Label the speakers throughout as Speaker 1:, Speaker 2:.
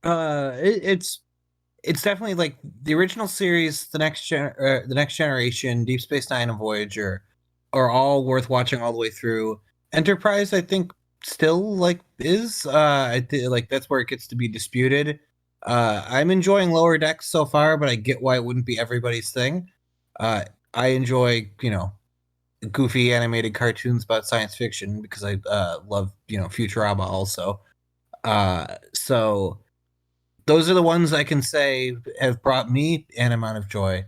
Speaker 1: It's definitely like the original series, the next generation, Deep Space Nine and Voyager are all worth watching all the way through. Enterprise, I think, still like is like that's where it gets to be disputed. I'm enjoying Lower Decks so far, but I get why it wouldn't be everybody's thing. Uh, I enjoy goofy animated cartoons about science fiction because I love Futurama also. So those are the ones I can say have brought me an amount of joy.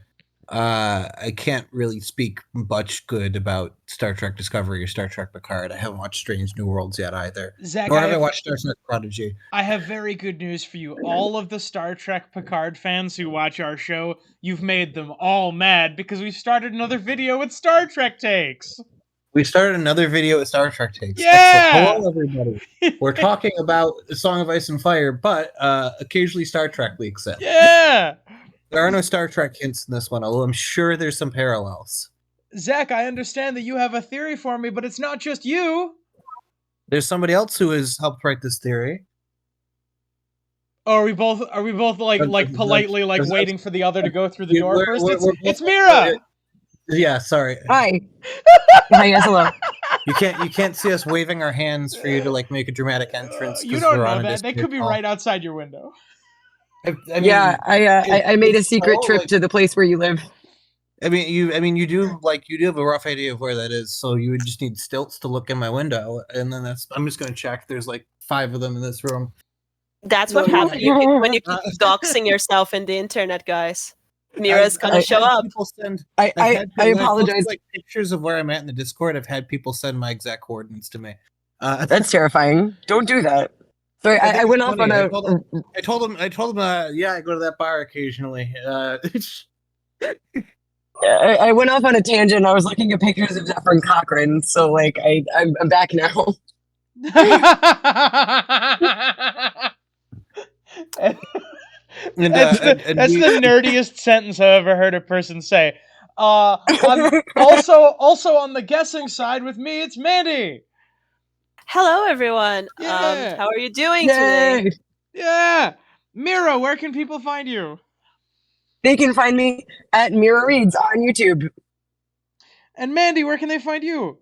Speaker 1: I can't really speak much good about Star Trek Discovery or Star Trek Picard. I haven't watched Strange New Worlds yet either,
Speaker 2: Zach,
Speaker 1: nor have I watched Star Trek Prodigy.
Speaker 2: I have very good news for you. All of the Star Trek Picard fans who watch our show, you've made them all mad because we've started another video with Star Trek takes.
Speaker 1: We started another video with Star Trek takes. Excellent.
Speaker 2: Yeah!
Speaker 1: Hello, everybody. We're talking about A Song of Ice and Fire, but occasionally Star Trek leaks in.
Speaker 2: Yeah!
Speaker 1: There are no Star Trek hints in this one, although I'm sure there's some parallels.
Speaker 2: Zach, I understand that you have a theory for me, but it's not just you.
Speaker 1: There's somebody else who has helped write this theory.
Speaker 2: Oh, are we both like politely like waiting for the other to go through the door
Speaker 1: we're,
Speaker 2: 1st?
Speaker 1: we're
Speaker 2: It's Mira.
Speaker 1: Yeah, sorry.
Speaker 3: Hi. Hi, yes, hello.
Speaker 1: You can't see us waving our hands for you to like make a dramatic entrance.
Speaker 2: You don't know that. They could be right outside your window.
Speaker 3: I mean, I made a secret trip to the place where you live.
Speaker 1: I mean, you do have a rough idea of where that is, so you would just need stilts to look in my window, and then I'm just gonna check. There's like 5 of them in this room.
Speaker 4: That's what happens when you keep doxing yourself in the internet, guys. Mira's gonna show up.
Speaker 3: I apologize.
Speaker 1: Like pictures of where I'm at in the Discord. I've had people send my exact coordinates to me.
Speaker 3: That's terrifying. Don't do that. Sorry, I went off on a.
Speaker 1: I told him. Yeah, I go to that bar occasionally.
Speaker 3: I went off on a tangent. I was looking at pictures of Zephyr and Cochran, so like I'm back now.
Speaker 2: That's the nerdiest sentence I've ever heard a person say. Also on the guessing side with me, it's Mandy.
Speaker 4: Hello, everyone.
Speaker 2: Yeah.
Speaker 4: How are you doing today?
Speaker 2: Yeah. Mira, where can people find you?
Speaker 3: They can find me at Mira Reads on YouTube.
Speaker 2: And Mandy, where can they find you?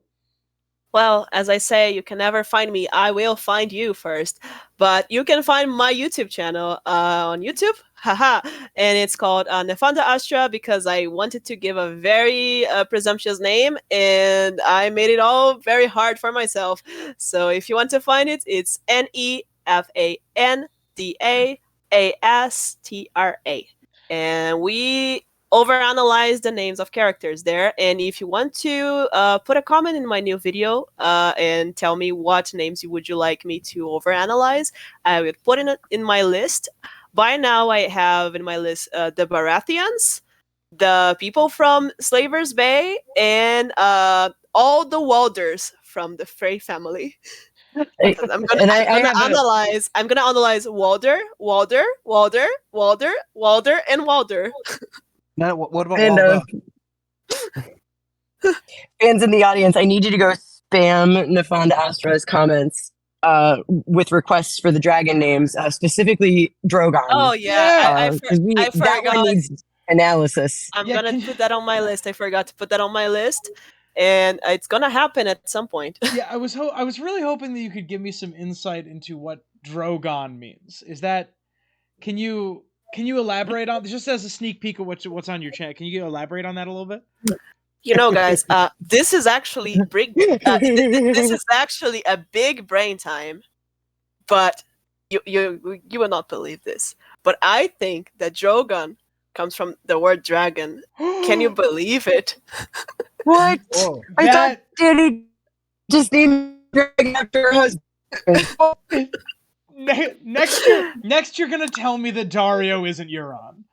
Speaker 4: Well, as I say, you can never find me. I will find you first. But you can find my YouTube channel on YouTube. Haha. And it's called Nefanda Astra because I wanted to give a very presumptuous name. And I made it all very hard for myself. So if you want to find it, it's NEFANDAASTRA. And we overanalyze the names of characters there. And if you want to put a comment in my new video and tell me what names would you like me to overanalyze, I will put it in my list. By now, I have in my list the Baratheons, the people from Slaver's Bay, and all the Walders from the Frey family. I'm gonna analyze Walder, and Walder.
Speaker 1: Now, what about
Speaker 3: fans in the audience? I need you to go spam Nefanda Astra's comments with requests for the dragon names, specifically Drogon.
Speaker 4: Oh yeah, I forgot.
Speaker 3: That one needs analysis.
Speaker 4: I'm gonna put that on my list. I forgot to put that on my list. And it's gonna happen at some point.
Speaker 2: Yeah, I was really hoping that you could give me some insight into what Drogon means. Is that can you elaborate on just as a sneak peek of what's on your channel? Can you elaborate on that a little bit?
Speaker 4: You know, guys, this is actually this is actually a big brain time, but you will not believe this. But I think that Drogon comes from the word dragon. Can you believe it?
Speaker 3: What?
Speaker 1: Oh,
Speaker 3: I thought Danny just named dragon after her husband.
Speaker 2: Next you're gonna tell me that Dario isn't Euron.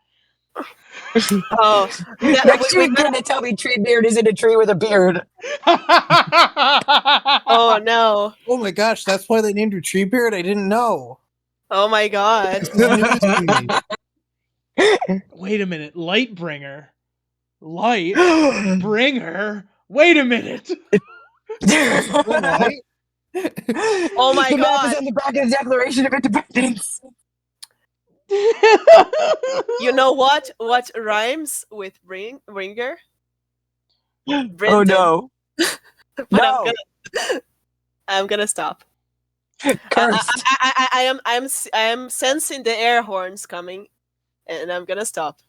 Speaker 4: Oh,
Speaker 3: next you're gonna tell me Treebeard isn't a tree with a beard.
Speaker 4: Oh no!
Speaker 1: Oh my gosh, that's why they named her Treebeard. I didn't know.
Speaker 4: Oh my god!
Speaker 2: Wait a minute, Lightbringer. Lightbringer. Wait a minute.
Speaker 4: Oh my
Speaker 3: the
Speaker 4: god!
Speaker 3: map is on the back of the Declaration of Independence.
Speaker 4: You know what? What rhymes with ringer?
Speaker 3: Oh
Speaker 4: Brendan.
Speaker 3: no.
Speaker 4: But
Speaker 3: No.
Speaker 4: I'm gonna stop.
Speaker 3: Cursed.
Speaker 4: I am sensing the air horns coming, and I'm gonna stop.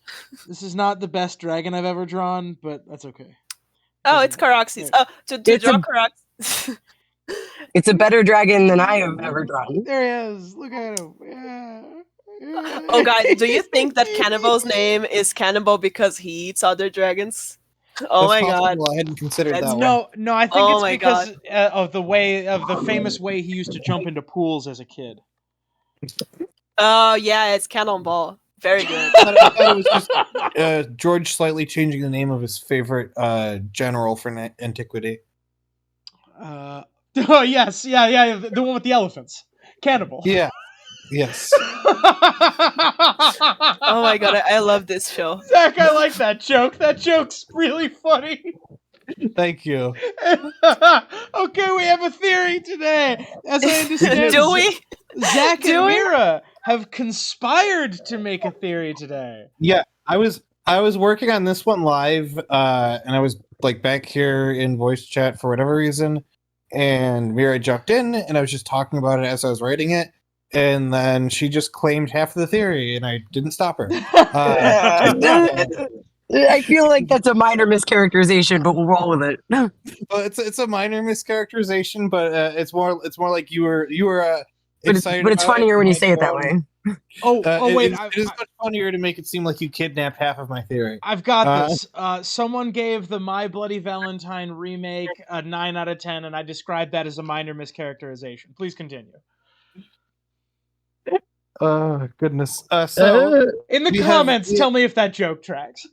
Speaker 2: This is not the best dragon I've ever drawn, but that's okay.
Speaker 4: Oh, it's Caraxes. Oh, to
Speaker 3: It's
Speaker 4: draw
Speaker 3: a-
Speaker 4: Caraxes.
Speaker 3: It's a better dragon than I have ever drawn.
Speaker 2: There he is. Look at him. Yeah.
Speaker 4: Oh, guys, do you think that Cannibal's name is Cannibal because he eats other dragons? Oh
Speaker 1: That's
Speaker 4: my god.
Speaker 1: possible. I hadn't considered
Speaker 4: That's-
Speaker 1: that one.
Speaker 2: No, I think
Speaker 4: Oh
Speaker 2: it's
Speaker 4: my
Speaker 2: because of the famous way he used to jump into pools as a kid.
Speaker 4: Oh yeah, it's Cannonball. Very good.
Speaker 1: I thought it was just George slightly changing the name of his favorite general for antiquity.
Speaker 2: Oh yes, yeah, the one with the elephants, Cannibal.
Speaker 1: Yeah. Yes.
Speaker 4: Oh my god, I love this show.
Speaker 2: Zach, I like that joke. That joke's really funny.
Speaker 1: Thank you.
Speaker 2: Okay, we have a theory today. As I understand,
Speaker 4: Do we?
Speaker 2: Zach
Speaker 4: Do
Speaker 2: and
Speaker 4: we?
Speaker 2: Mira have conspired to make a theory today.
Speaker 1: Yeah, I was working on this one live, and I was like back here in voice chat for whatever reason, and Mira jumped in, and I was just talking about it as I was writing it, and then she just claimed half of the theory, and I didn't stop her.
Speaker 3: I feel like that's a minor mischaracterization, but we'll roll with it.
Speaker 1: Well, it's a minor mischaracterization, but it's more like you were excited.
Speaker 3: But it's
Speaker 1: about
Speaker 3: funnier
Speaker 1: it,
Speaker 3: when you
Speaker 1: like,
Speaker 3: say it that way.
Speaker 2: Wait,
Speaker 1: it is much funnier to make it seem like you kidnapped half of my theory.
Speaker 2: I've got this. Someone gave the My Bloody Valentine remake a 9 out of 10, and I described that as a minor mischaracterization. Please continue.
Speaker 1: Oh goodness. So
Speaker 2: In the
Speaker 1: we
Speaker 2: comments,
Speaker 1: have-
Speaker 2: tell me if that joke tracks.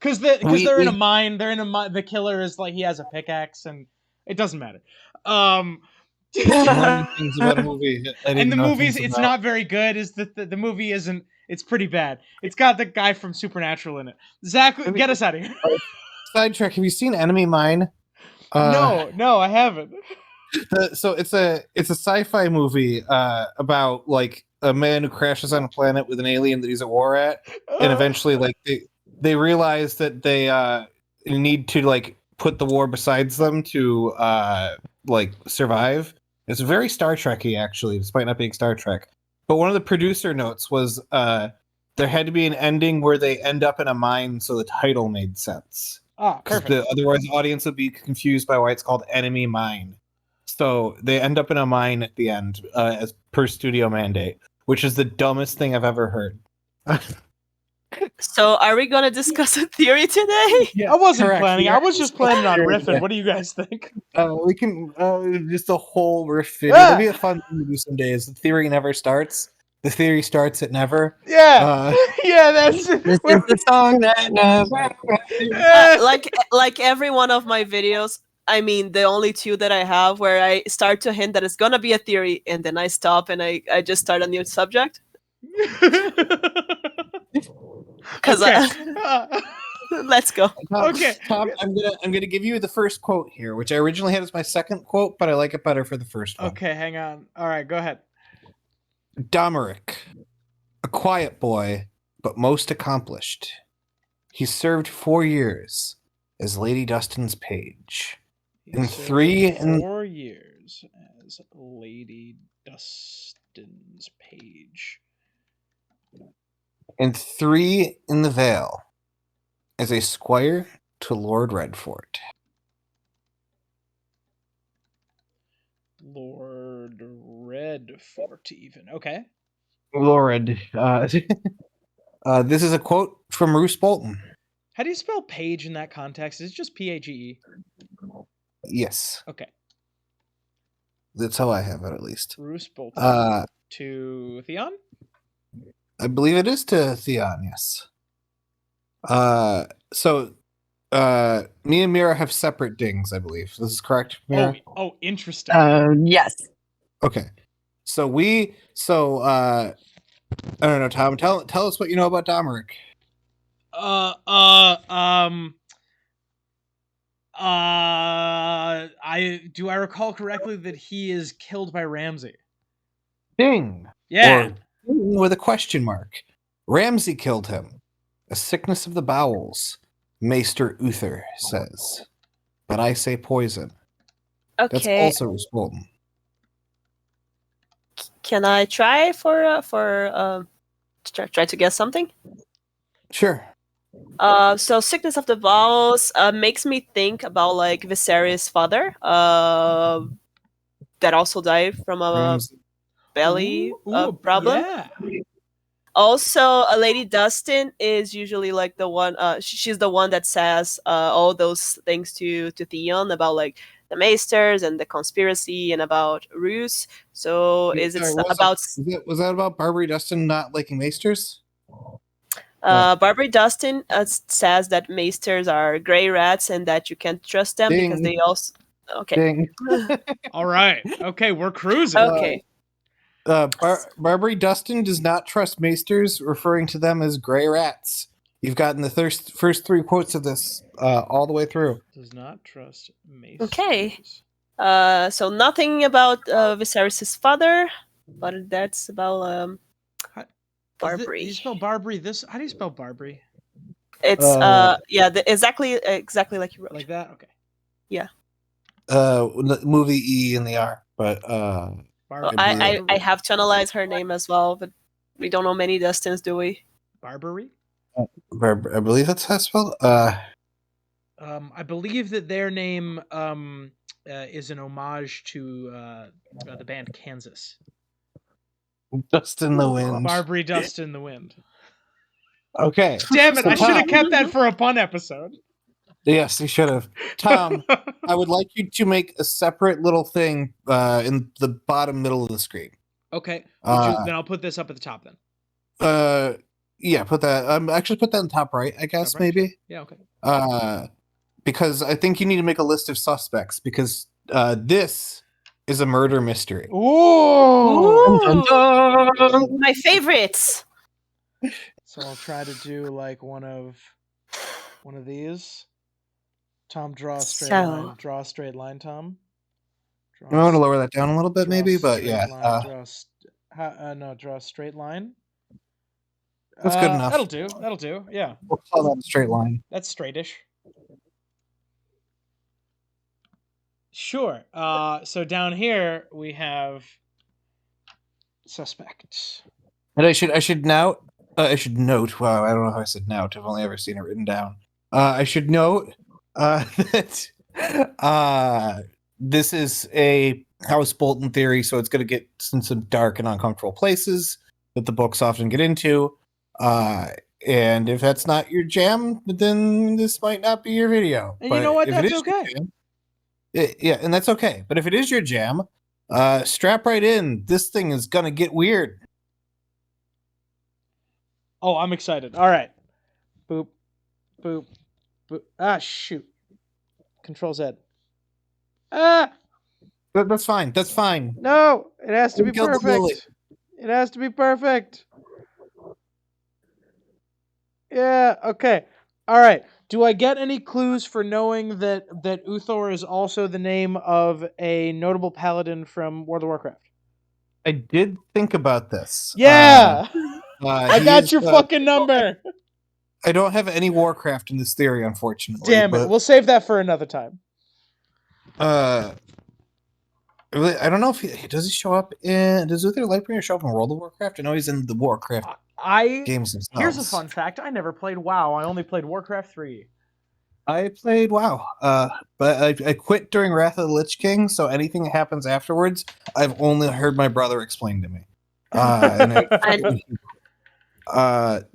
Speaker 2: Because
Speaker 1: We-
Speaker 2: they're in
Speaker 1: we-
Speaker 2: a mine. They're in a mine. The killer is like he has a pickaxe, and it doesn't matter.
Speaker 1: learning things about a movie. I didn't
Speaker 2: And the
Speaker 1: know
Speaker 2: movie's
Speaker 1: things
Speaker 2: it's
Speaker 1: about.
Speaker 2: not very good. Is that the movie isn't? It's pretty bad. It's got the guy from Supernatural in it. Zach, get us out of here.
Speaker 1: Sidetrack. Have you seen Enemy Mine?
Speaker 2: No, I haven't.
Speaker 1: So it's a sci-fi movie about like a man who crashes on a planet with an alien that he's at war at, and eventually like they realize that they need to like put the war besides them to like survive. It's very Star Trek-y actually, despite not being Star Trek. But one of the producer notes was there had to be an ending where they end up in a mine, so the title made sense. Because
Speaker 2: Perfect.
Speaker 1: otherwise the audience would be confused by why it's called Enemy Mine. So they end up in a mine at the end, as per studio mandate, which is the dumbest thing I've ever heard.
Speaker 4: So, are we gonna discuss a theory today?
Speaker 2: I wasn't
Speaker 1: correct.
Speaker 2: planning. I was just planning on
Speaker 1: Yeah.
Speaker 2: riffing. What do you guys think?
Speaker 1: We can just a whole riff video.
Speaker 2: Ah!
Speaker 1: That'd be a fun thing to do some days. The theory never starts. The theory starts at never.
Speaker 2: Yeah, yeah, that's
Speaker 3: This is the song that never.
Speaker 4: Like every one of my videos, I mean, the only two that I have where I start to hint that it's gonna be a theory, and then I stop and I just start a new subject. Because let's go.
Speaker 2: Okay.
Speaker 1: Tom, I'm gonna give you the first quote here, which I originally had as my second quote, but I like it better for the first one.
Speaker 2: Okay, hang on. All right, go ahead.
Speaker 1: Domeric, a quiet boy, but most accomplished. He served 4 years as Lady Dustin's page.
Speaker 2: He
Speaker 1: And
Speaker 2: served 4 years as Lady Dustin's page.
Speaker 1: And 3 in the Vale as a squire to Lord Redfort.
Speaker 2: Lord Redfort, even. Okay.
Speaker 1: Lord. This is a quote from Roose Bolton.
Speaker 2: How do you spell page in that context? Is it just P-A-G-E?
Speaker 1: Yes,
Speaker 2: Okay.
Speaker 1: that's how I have it at least.
Speaker 2: Roose Bolton. To Theon?
Speaker 1: I believe it is to Theon, yes. So me and Mira have separate dings, I believe. This is correct, Mira?
Speaker 2: Oh, interesting.
Speaker 3: Yes.
Speaker 1: Okay. I don't know, Tom. Tell us what you know about Domeric.
Speaker 2: I recall correctly that he is killed by Ramsay.
Speaker 1: Ding.
Speaker 2: Yeah.
Speaker 1: Or with a question mark. Ramsay killed him. A sickness of the bowels, Maester Uther says. But I say poison. That's
Speaker 4: Okay.
Speaker 1: also Roose Bolton.
Speaker 4: Can I try try to guess something?
Speaker 1: Sure.
Speaker 4: So sickness of the bowels makes me think about like Viserys' father, that also died from a
Speaker 1: Ramsay.
Speaker 4: belly
Speaker 2: Ooh,
Speaker 4: problem.
Speaker 2: Yeah.
Speaker 4: Also, Lady Dustin is usually like the one. She's the one that says all those things to Theon about like the Maesters and the conspiracy and about Roose. So is it
Speaker 1: Sorry,
Speaker 4: about
Speaker 1: was that about Barbary Dustin not liking Maesters?
Speaker 4: Barbary Dustin says that Maesters are gray rats and that you can't trust them because
Speaker 1: Ding.
Speaker 4: they also. Okay.
Speaker 1: Ding.
Speaker 2: All right. Okay, we're cruising.
Speaker 4: Okay.
Speaker 1: Barbary Dustin does not trust Maesters, referring to them as gray rats. You've gotten the first 3 quotes of this all the way through.
Speaker 2: Does not trust Mace.
Speaker 4: Okay. So nothing about Viserys' father, but that's about Barbary.
Speaker 2: Do you spell Barbary this? How do you spell Barbary?
Speaker 4: It's exactly like you wrote.
Speaker 2: Like that? Okay.
Speaker 1: The movie E and the R, but
Speaker 4: Well,
Speaker 2: Barbary.
Speaker 4: I have to analyze her name as well, but we don't know many Dustins, do we?
Speaker 2: Barbary?
Speaker 1: I believe that's how it's spelled.
Speaker 2: I believe that their name is an homage to the band Kansas.
Speaker 1: Dust in the wind.
Speaker 2: Barbary Dust in the Wind.
Speaker 1: Okay.
Speaker 2: Damn it!
Speaker 1: So
Speaker 2: I should have
Speaker 1: Tom-
Speaker 2: kept that for a pun episode.
Speaker 1: Yes, you should have. Tom, I would like you to make a separate little thing in the bottom middle of the screen.
Speaker 2: Okay.
Speaker 1: Uh,
Speaker 2: Then I'll put this up at the top then.
Speaker 1: Yeah, put that. Actually, put that in top right. I guess
Speaker 2: Top right?
Speaker 1: maybe.
Speaker 2: Yeah. Okay.
Speaker 1: Because I think you need to make a list of suspects because this is a murder mystery.
Speaker 2: Ooh.
Speaker 3: Dun, dun, dun.
Speaker 4: My favorites.
Speaker 2: So I'll try to do like one of these. Tom, draw a straight
Speaker 4: So-
Speaker 2: line. Draw a straight line, Tom. Draw
Speaker 1: I want to lower that down a little bit,
Speaker 2: draw a
Speaker 1: maybe, but
Speaker 2: straight
Speaker 1: yeah,
Speaker 2: line, draw a straight line.
Speaker 1: That's good enough.
Speaker 2: That'll do. Yeah,
Speaker 1: we'll call that a straight line.
Speaker 2: that's straightish. Sure. So down here we have suspect.
Speaker 1: And I should note. Wow, I don't know how I said note. I've only ever seen it written down. I should note that this is a House Bolton theory, so it's going to get in some dark and uncomfortable places that the books often get into. And if that's not your jam, then this might not be your video.
Speaker 2: And you know what?
Speaker 1: if it
Speaker 2: That's
Speaker 1: is your
Speaker 2: okay.
Speaker 1: jam- yeah, and that's okay. But if it is your jam, strap right in. This thing is gonna get weird.
Speaker 2: Oh, I'm excited. All right. Boop, boop, boop. Ah, shoot. Control Z. Ah,
Speaker 1: That's fine. That's fine.
Speaker 2: no! It has to
Speaker 1: We
Speaker 2: be
Speaker 1: killed the lily.
Speaker 2: perfect. It has to be perfect. Yeah. Okay. All right. Do I get any clues for knowing that Uthor is also the name of a notable paladin from World of Warcraft?
Speaker 1: I did think about this.
Speaker 2: Yeah. I
Speaker 1: he
Speaker 2: got
Speaker 1: is,
Speaker 2: your fucking number.
Speaker 1: I don't have any Warcraft in this theory, unfortunately.
Speaker 2: Damn it.
Speaker 1: but,
Speaker 2: We'll save that for another time.
Speaker 1: I don't know if does he show up in. Does Uther Lightbringer show up in World of Warcraft? I know he's in the Warcraft games themselves.
Speaker 2: Here's a fun fact. I never played WoW. I only played Warcraft 3.
Speaker 1: I played WoW, but I quit during Wrath of the Lich King, so anything that happens afterwards, I've only heard my brother explain to me.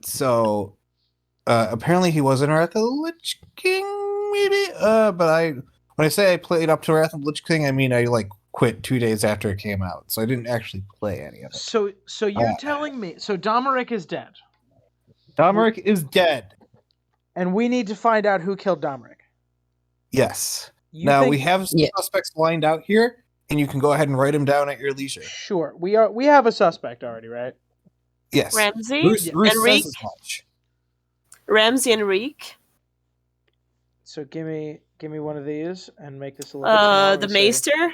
Speaker 1: So apparently he was in Wrath of the Lich King, maybe. But when I say I played up to Wrath of the Lich King, I mean I quit 2 days after it came out, so I didn't actually play any of it.
Speaker 2: So you're telling me so Domeric is dead.
Speaker 1: Domeric is dead.
Speaker 2: And we need to find out who killed Domeric.
Speaker 1: Yes.
Speaker 2: You
Speaker 1: Now
Speaker 2: think-
Speaker 1: we have suspects lined out here, and you can go ahead and write them down at your leisure.
Speaker 2: Sure. We have a suspect already, right?
Speaker 1: Yes.
Speaker 4: Ramsay,
Speaker 1: Bruce
Speaker 4: Enrique,
Speaker 1: says as much.
Speaker 4: Ramsay, Enrique,
Speaker 2: So give me one of these and make this a little bit smaller.
Speaker 4: the
Speaker 2: and say,
Speaker 4: Maester.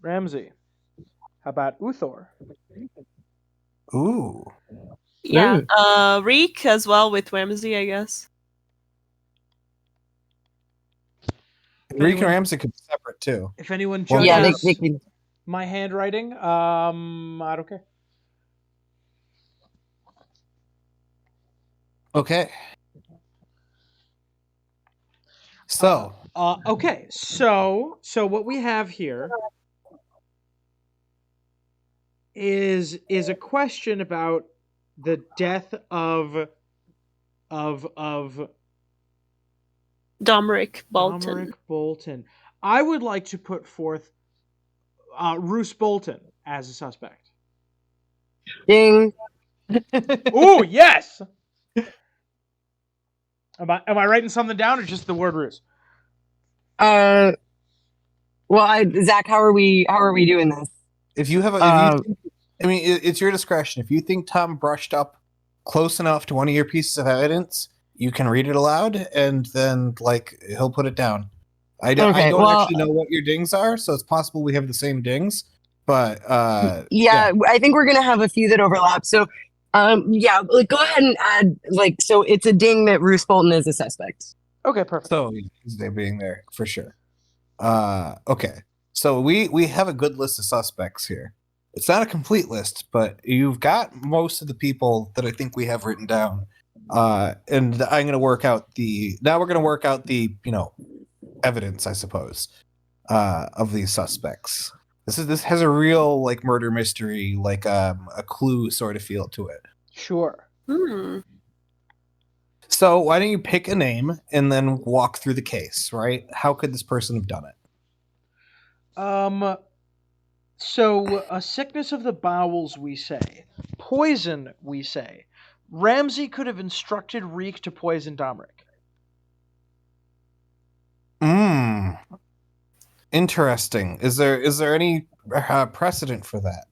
Speaker 2: Ramsay. How about Uthor?
Speaker 1: Ooh.
Speaker 4: Yeah.
Speaker 3: Ooh.
Speaker 4: Reek as well with Ramsey, I guess.
Speaker 1: Reek and
Speaker 2: anyone-
Speaker 1: Ramsey could be separate too.
Speaker 2: If anyone
Speaker 1: Well,
Speaker 3: Yeah,
Speaker 2: judges
Speaker 3: they could.
Speaker 2: my handwriting, I don't care.
Speaker 1: Okay. So
Speaker 2: Okay, so what we have here is a question about the death of
Speaker 4: Domeric Bolton.
Speaker 2: Domeric Bolton. I would like to put forth Roose Bolton as a suspect.
Speaker 3: Ding.
Speaker 2: Ooh, yes. Am I writing something down or just the word Roose?
Speaker 3: Well, Zach, how are we doing this?
Speaker 1: if you have I mean, it's your discretion. If you think Tom brushed up close enough to one of your pieces of evidence, you can read it aloud, and then he'll put it down. I don't actually know what your dings are, so it's possible we have the same dings. But
Speaker 3: yeah, I think we're gonna have a few that overlap. So, yeah, go ahead and add so it's a ding that Roose Bolton is a suspect.
Speaker 2: Okay, perfect.
Speaker 1: So they're being there for sure. Okay. So we have a good list of suspects here. It's not a complete list, but you've got most of the people that I think we have written down. And I'm going to work out the evidence, I suppose, of these suspects. This has a real murder mystery, a clue sort of feel to it.
Speaker 2: Sure.
Speaker 1: So why don't you pick a name and then walk through the case, right? How could this person have done it?
Speaker 2: So a sickness of the bowels, we say. Poison, we say. Ramsey could have instructed Reek to poison Domeric.
Speaker 1: Interesting. Is there any precedent for that?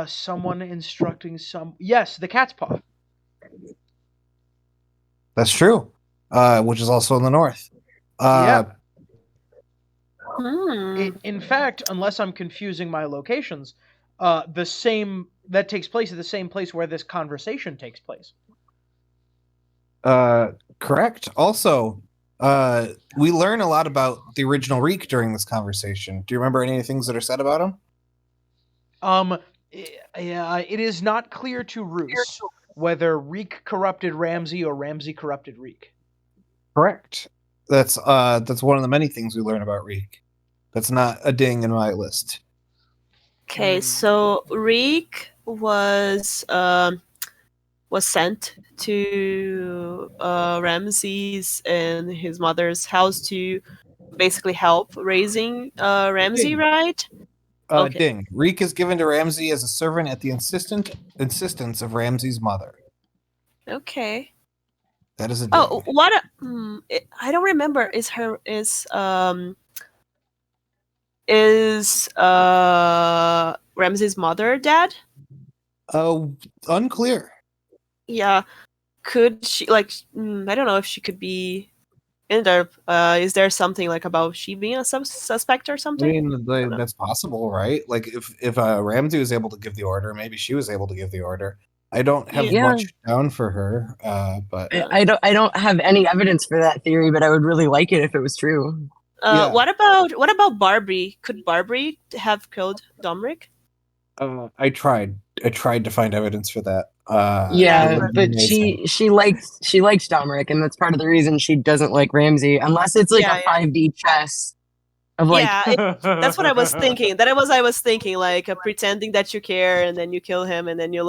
Speaker 2: Someone instructing some. Yes, the cat's paw.
Speaker 1: That's true. Which is also in the north.
Speaker 2: Yeah.
Speaker 4: Hmm.
Speaker 2: In fact, unless I'm confusing my locations, the same that takes place at the same place where this conversation takes place.
Speaker 1: Correct. Also, we learn a lot about the original Reek during this conversation. Do you remember any of the things that are said about him?
Speaker 2: It is not clear to Roose whether Reek corrupted Ramsey or Ramsey corrupted Reek.
Speaker 1: Correct. That's one of the many things we learn about Reek. That's not a ding in my list.
Speaker 4: Okay, so Reek was sent to Ramsey's and his mother's house to basically help raising Ramsey,
Speaker 1: Ding.
Speaker 4: right? Okay.
Speaker 1: Ding. Reek is given to Ramsey as a servant at the insistence of Ramsey's mother.
Speaker 4: Okay.
Speaker 1: That is a ding.
Speaker 4: Oh, what? I don't remember. Is Ramsey's mother dead?
Speaker 1: Unclear.
Speaker 4: Yeah. Could she I don't know if she could be in there. Is there something about she being a suspect or
Speaker 1: I
Speaker 4: something?
Speaker 1: mean, that's possible, right? If Ramsey was able to give the order, maybe she was able to give the order. I don't have much down for her, but
Speaker 3: I don't have any evidence for that theory, but I would really like it if it was true.
Speaker 4: What about Barbary? Could Barbary have killed Domeric?
Speaker 1: I tried to find evidence for that.
Speaker 3: But she likes Domeric, and that's part of the reason she doesn't like Ramsey, unless it's a 5D chess of
Speaker 4: that's what I was thinking. I was thinking pretending that you care, and then you kill him, and then you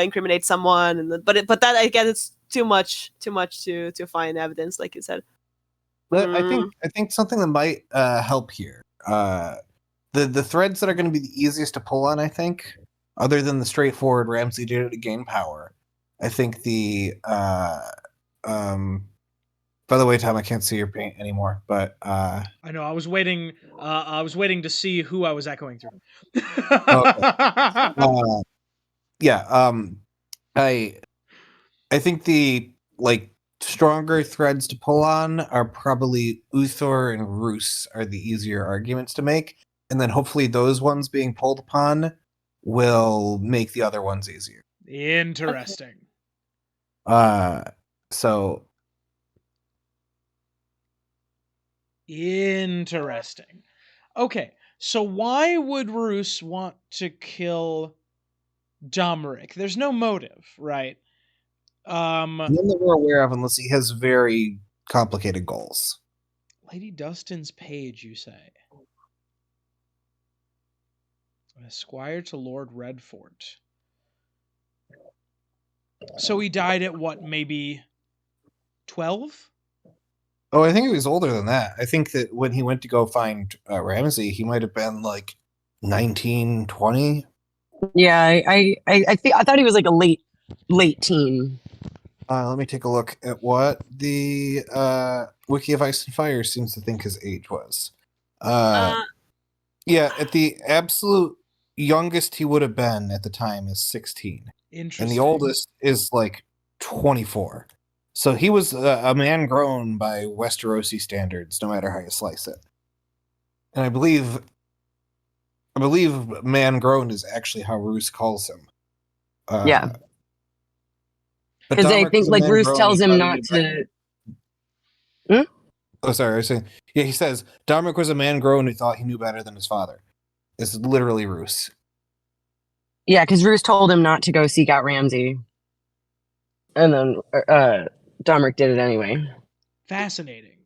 Speaker 4: incriminate someone, but that I guess it's too much to find evidence, like you said.
Speaker 1: But I think something that might help here. The threads that are going to be the easiest to pull on, I think, other than the straightforward Ramsey did it to gain power. I think by the way, Tom, I can't see your paint anymore, but
Speaker 2: I know I was waiting to see who I was echoing through.
Speaker 1: yeah, I think the stronger threads to pull on are probably Uthor and Roos are the easier arguments to make. And then hopefully those ones being pulled upon will make the other ones easier.
Speaker 2: Interesting.
Speaker 1: So
Speaker 2: Interesting. Okay, so why would Roos want to kill Domeric? There's no motive, right?
Speaker 1: none that we're aware of unless he has very complicated goals.
Speaker 2: Lady Dustin's page, you say? Esquire to Lord Redfort. So he died at what, maybe 12?
Speaker 1: Oh, I think he was older than that. I think that when he went to go find Ramsay, he might have been like 19, 20.
Speaker 3: Yeah, I thought he was like a late teen.
Speaker 1: Let me take a look at what the Wiki of Ice and Fire seems to think his age was. Yeah, at the absolute youngest he would have been at the time is 16.
Speaker 2: Interesting.
Speaker 1: And the oldest is like 24. So he was a man grown by Westerosi standards, no matter how you slice it. And I believe man grown is actually how Roos calls him.
Speaker 3: Yeah.
Speaker 1: But
Speaker 3: Because I
Speaker 1: Domeric
Speaker 3: think
Speaker 1: was a
Speaker 3: like
Speaker 1: man
Speaker 3: Roos
Speaker 1: grown
Speaker 3: tells
Speaker 1: who
Speaker 3: him
Speaker 1: thought he
Speaker 3: not
Speaker 1: knew
Speaker 3: to.
Speaker 1: better. Oh, sorry. I was saying, yeah, he says Domeric was a man grown who thought he knew better than his father. It's literally Roos.
Speaker 3: Yeah, because Roos told him not to go seek out Ramsay, and then Domeric did it anyway.
Speaker 2: Fascinating.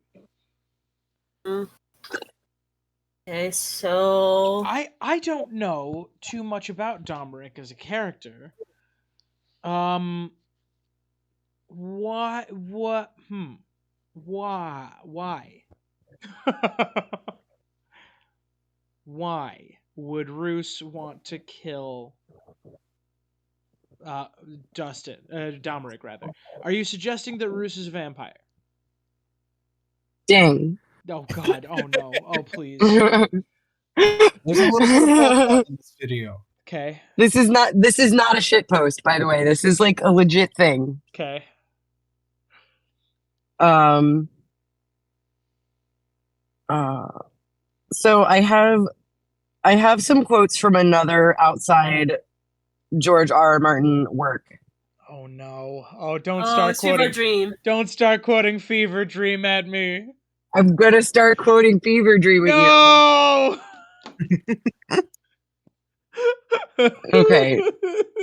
Speaker 4: Okay, so
Speaker 2: I don't know too much about Domeric as a character. Why? Why would Roos want to kill Domeric rather? Are you suggesting that Roos is a vampire?
Speaker 3: Dang.
Speaker 2: Oh God! Oh no! Oh please!
Speaker 1: There's a little bit of both in this video.
Speaker 2: Okay.
Speaker 3: This is not a shit post, by the way. This is like a legit thing.
Speaker 2: Okay.
Speaker 3: So I have some quotes from another outside George R. R. Martin work.
Speaker 2: Oh no! Oh, don't start
Speaker 4: Fever
Speaker 2: quoting.
Speaker 4: Dream.
Speaker 2: Don't start quoting Fever Dream at me.
Speaker 3: I'm gonna start quoting Fever Dream with you.
Speaker 2: No.
Speaker 3: Okay.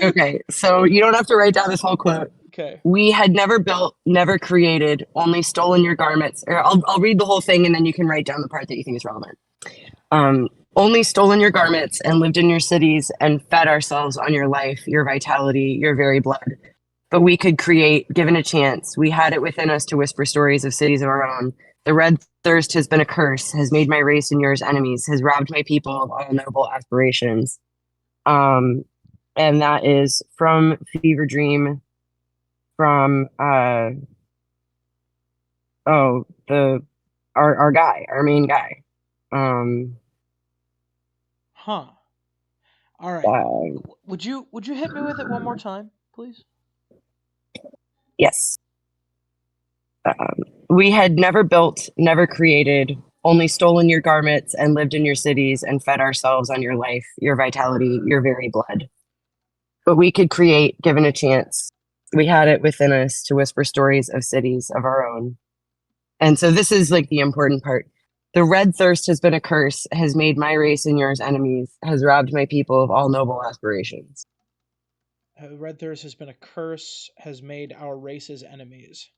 Speaker 3: Okay, so you don't have to write down this whole quote.
Speaker 2: Okay.
Speaker 3: We had never built, never created, only stolen your garments. Or I'll read the whole thing and then you can write down the part that you think is relevant. Only stolen your garments and lived in your cities and fed ourselves on your life, your vitality, your very blood. But we could create, given a chance. We had it within us to whisper stories of cities of our own. The red thirst has been a curse, has made my race and yours enemies, has robbed my people of all noble aspirations. And that is from Fever Dream, from our guy, our main guy.
Speaker 2: Huh. All right. Would you hit me with it one more time, please?
Speaker 3: Yes. We had never built, never created, only stolen your garments and lived in your cities and fed ourselves on your life, your vitality, your very blood. But we could create, given a chance. We had it within us to whisper stories of cities of our own. And so this is like the important part. The red thirst has been a curse, has made my race and yours enemies, has robbed my people of all noble aspirations.
Speaker 2: Red thirst has been a curse, has made our races enemies.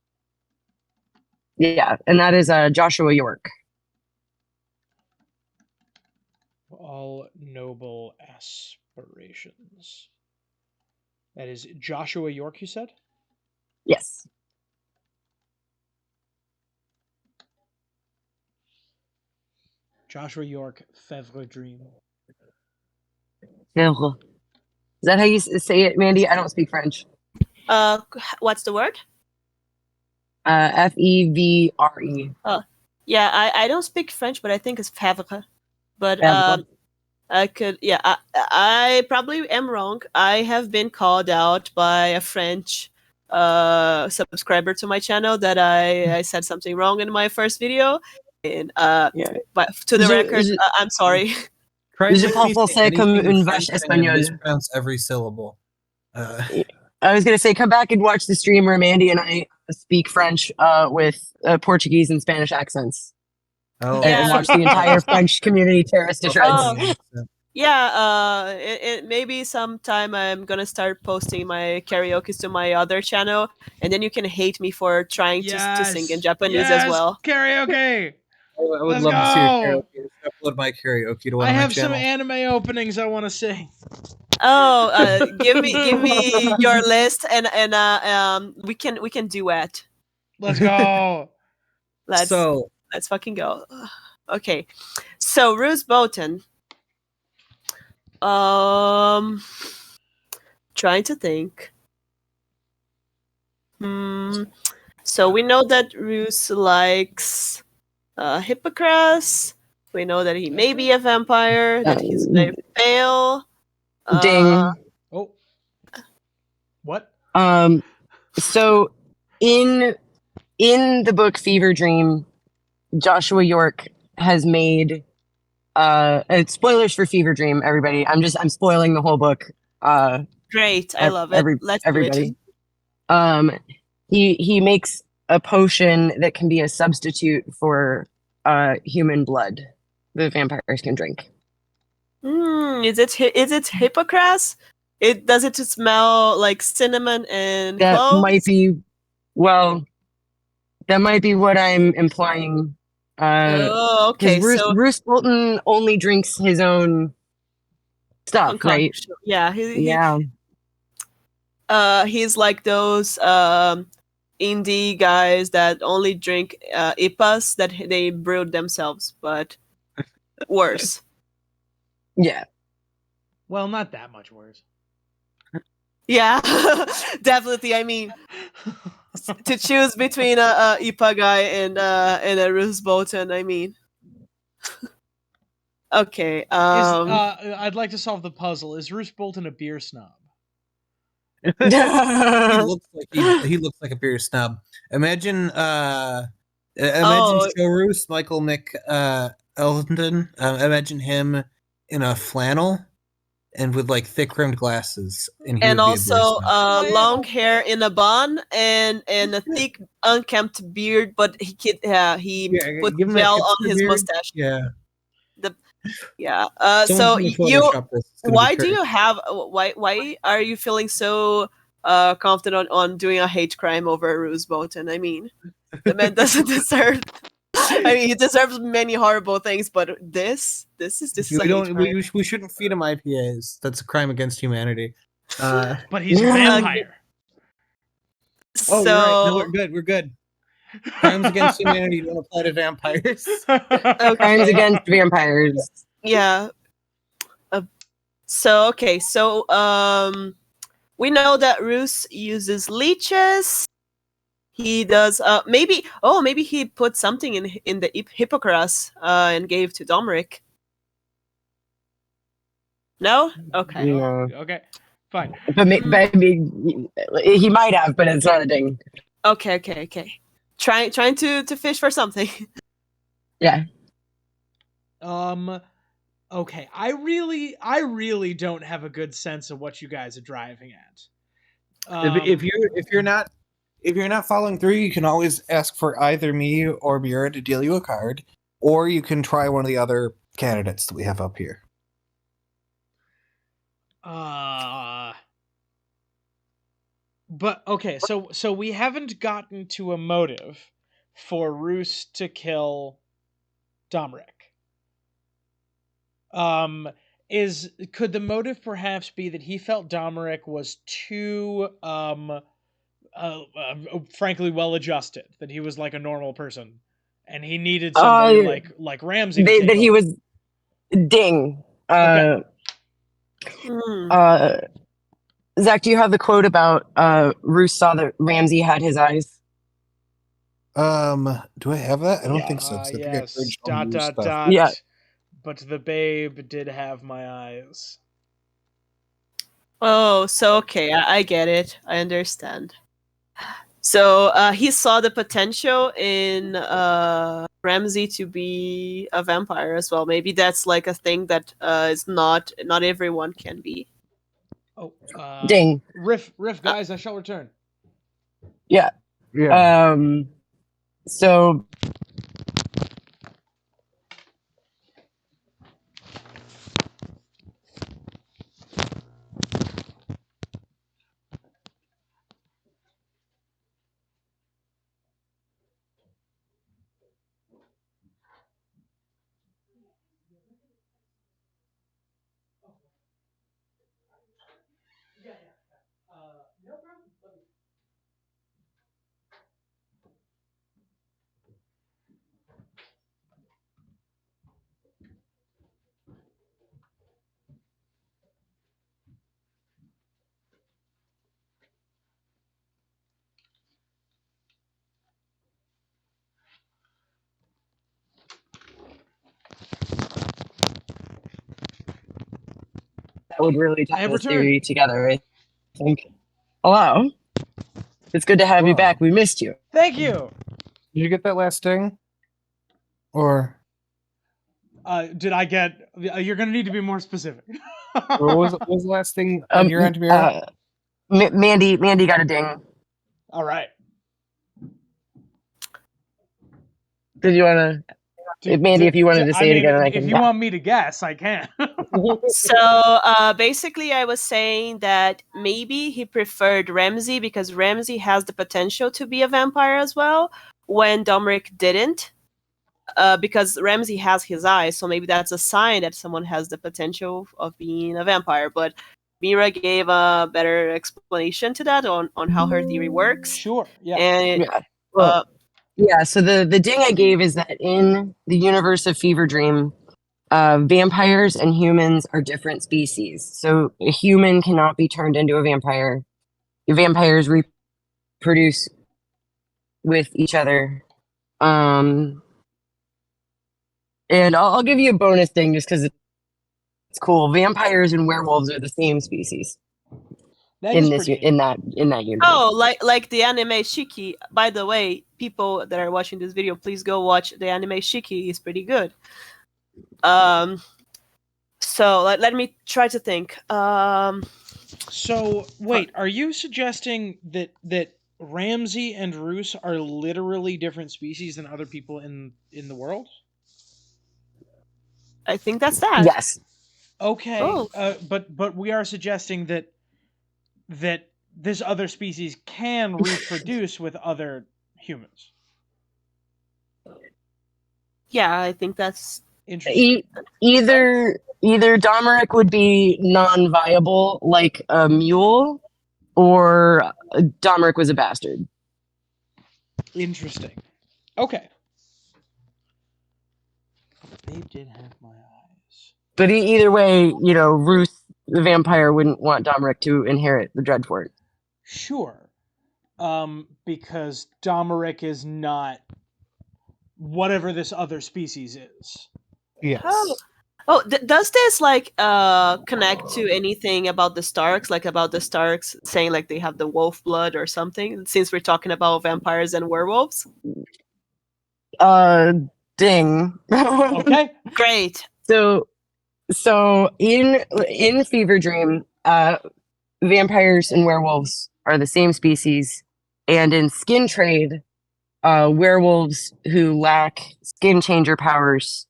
Speaker 3: Yeah, and that is Joshua York.
Speaker 2: All noble aspirations. That is Joshua York, you said?
Speaker 3: Yes.
Speaker 2: Joshua York, Fever Dream.
Speaker 3: Is that how you say it, Mandy? I don't speak French.
Speaker 4: What's the word?
Speaker 3: Fevre.
Speaker 4: Yeah, I don't speak French, but I think it's Favre. But
Speaker 3: Favre.
Speaker 4: I could, I probably am wrong. I have been called out by a French subscriber to my channel that I said something wrong in my first video, and
Speaker 3: Yeah.
Speaker 4: but to the
Speaker 3: Je-
Speaker 4: record,
Speaker 3: je-
Speaker 4: I'm sorry.
Speaker 1: Try and
Speaker 3: Je
Speaker 1: make
Speaker 3: parle
Speaker 1: me say
Speaker 3: français comme
Speaker 1: anything in
Speaker 3: une
Speaker 1: French
Speaker 3: vache
Speaker 1: and I'm gonna
Speaker 3: espagnole.
Speaker 1: mispronounce every syllable.
Speaker 3: I was gonna say, come back and watch the stream where Mandy and I speak French with Portuguese and Spanish accents,
Speaker 1: Oh,
Speaker 4: Yeah.
Speaker 3: and watch the entire French community tear us to shreds.
Speaker 4: Oh. Yeah, maybe sometime I'm gonna start posting my karaoke to my other channel, and then you can hate me for trying to sing in Japanese as well.
Speaker 2: Karaoke.
Speaker 1: I would
Speaker 2: Let's
Speaker 1: love to see your
Speaker 2: go.
Speaker 1: karaoke. Just upload my karaoke to one
Speaker 2: I
Speaker 1: of my
Speaker 2: have some
Speaker 1: channels.
Speaker 2: anime openings I want to sing.
Speaker 4: Oh, give me your list, and we can duet.
Speaker 2: Let's go.
Speaker 4: Let's
Speaker 1: So
Speaker 4: fucking go. Okay, so Roose Bolton. Trying to think. So we know that Roose likes Hippocras. We know that he may be a vampire. That he's very pale.
Speaker 3: Ding.
Speaker 2: Oh. What?
Speaker 3: So in the book Fever Dream, Joshua York has made it's spoilers for Fever Dream, everybody. I'm spoiling the whole book.
Speaker 4: Great, I love it. Let's
Speaker 3: everybody.
Speaker 4: do it.
Speaker 3: He makes a potion that can be a substitute for human blood that vampires can drink.
Speaker 4: Is it Hippocras? Does it smell like cinnamon and
Speaker 3: That
Speaker 4: cloves?
Speaker 3: might be what I'm implying.
Speaker 4: Oh, okay. So
Speaker 3: Roose Bolton only drinks his own stuff, right?
Speaker 4: concoction. Yeah,
Speaker 3: Yeah.
Speaker 4: he's like those indie guys that only drink IPAs that they brewed themselves, but worse.
Speaker 3: Yeah.
Speaker 2: Well, not that much worse.
Speaker 4: Yeah, definitely. I mean, to choose between a IPA guy and a Roose Bolton, I mean. Okay.
Speaker 2: I'd like to solve the puzzle. Is Roose Bolton a beer snob?
Speaker 1: he looks like a beer snob. Imagine Showroos, Michael Elton. Imagine him in a flannel and with like thick rimmed glasses, and
Speaker 4: also long hair in a bun and a thick unkempt beard, but he put gel on his mustache.
Speaker 1: Yeah.
Speaker 4: So why are you feeling so confident on doing a hate crime over Roose Bolton? I mean, the man doesn't deserve. I mean, he deserves many horrible things, but this is a hate crime.
Speaker 1: We shouldn't feed him IPAs. That's a crime against humanity.
Speaker 2: But he's a vampire.
Speaker 1: Oh, you're right. No, we're good. Crimes against humanity don't apply to vampires.
Speaker 4: Okay.
Speaker 3: Crimes against vampires.
Speaker 4: Yeah. So we know that Roose uses leeches. He does maybe he put something in the Hippocras and gave to Domric. No? Okay.
Speaker 3: Yeah.
Speaker 2: Okay. Fine.
Speaker 3: But maybe he might have, but it's not a ding.
Speaker 4: Okay. Trying to fish for something.
Speaker 3: Yeah.
Speaker 2: Okay. I really don't have a good sense of what you guys are driving at.
Speaker 1: If you're not following through, you can always ask for either me or Mira to deal you a card, or you can try one of the other candidates that we have up here.
Speaker 2: But okay, so we haven't gotten to a motive for Roose to kill Domric. Could the motive perhaps be that he felt Domric was too frankly well adjusted, that he was like a normal person and he needed somebody like Ramsay to
Speaker 3: that he
Speaker 2: over?
Speaker 3: was ding.
Speaker 2: Okay.
Speaker 3: Zach, do you have the quote about Roose saw that Ramsay had his eyes?
Speaker 1: Do I have that? I don't think so.
Speaker 2: Yes.
Speaker 3: Yeah.
Speaker 2: But the babe did have my eyes.
Speaker 4: Oh, so okay, I get it. I understand. So he saw the potential in Ramsey to be a vampire as well. Maybe that's like a thing that is not everyone can be.
Speaker 2: Oh,
Speaker 3: Ding.
Speaker 2: riff, guys! I shall return.
Speaker 3: Yeah.
Speaker 1: Yeah.
Speaker 3: So
Speaker 2: No problem.
Speaker 3: that would really
Speaker 2: I
Speaker 3: tie
Speaker 2: have
Speaker 3: this
Speaker 2: returned.
Speaker 3: theory together, I think. Hello. It's good to have you
Speaker 1: Wow.
Speaker 3: back. We missed you.
Speaker 2: Thank you.
Speaker 1: Did you get that last sting? Or
Speaker 2: Did I get? You're gonna need to be more specific.
Speaker 1: what was the last thing on your end, Mira?
Speaker 3: Mandy got a ding.
Speaker 2: All right.
Speaker 3: Did you want to, Mandy? If you wanted to say it again, I can.
Speaker 2: If you want me to guess, I can.
Speaker 4: So basically, I was saying that maybe he preferred Ramsey because Ramsey has the potential to be a vampire as well, when Domeric didn't. Because Ramsey has his eyes, so maybe that's a sign that someone has the potential of being a vampire. But Mira gave a better explanation to that on how her theory works.
Speaker 2: Sure. Yeah.
Speaker 4: And
Speaker 3: Yeah. Well, yeah. So the ding I gave is that in the universe of Fever Dream, vampires and humans are different species. So a human cannot be turned into a vampire. Vampires reproduce with each other. And I'll give you a bonus thing just because it's cool. Vampires and werewolves are the same species
Speaker 2: That
Speaker 3: in
Speaker 2: is
Speaker 3: this
Speaker 2: pretty
Speaker 3: in that universe.
Speaker 4: oh, like the anime Shiki. By the way, people that are watching this video, please go watch the anime Shiki. It's pretty good. So let me try to think.
Speaker 2: So wait, are you suggesting that Ramsey and Roos are literally different species than other people in the world?
Speaker 4: I think that's that.
Speaker 3: Yes.
Speaker 2: Okay.
Speaker 4: Oh.
Speaker 2: But we are suggesting that this other species can reproduce with other humans.
Speaker 4: Yeah, I think that's
Speaker 2: Interesting.
Speaker 3: Either Domeric would be non-viable like a mule, or Domeric was a bastard.
Speaker 2: Interesting. Okay. They did have my eyes.
Speaker 3: But either way, Ruth the vampire wouldn't want Domeric to inherit the Dreadfort.
Speaker 2: Sure. Because Domeric is not whatever this other species is.
Speaker 1: Yes.
Speaker 4: Oh, does this connect to anything about the Starks? Like about the Starks saying like they have the wolf blood or something? Since we're talking about vampires and werewolves.
Speaker 3: Ding.
Speaker 2: Okay.
Speaker 4: Great.
Speaker 3: So in Fever Dream, vampires and werewolves are the same species, and in Skin Trade, werewolves who lack skin changer powers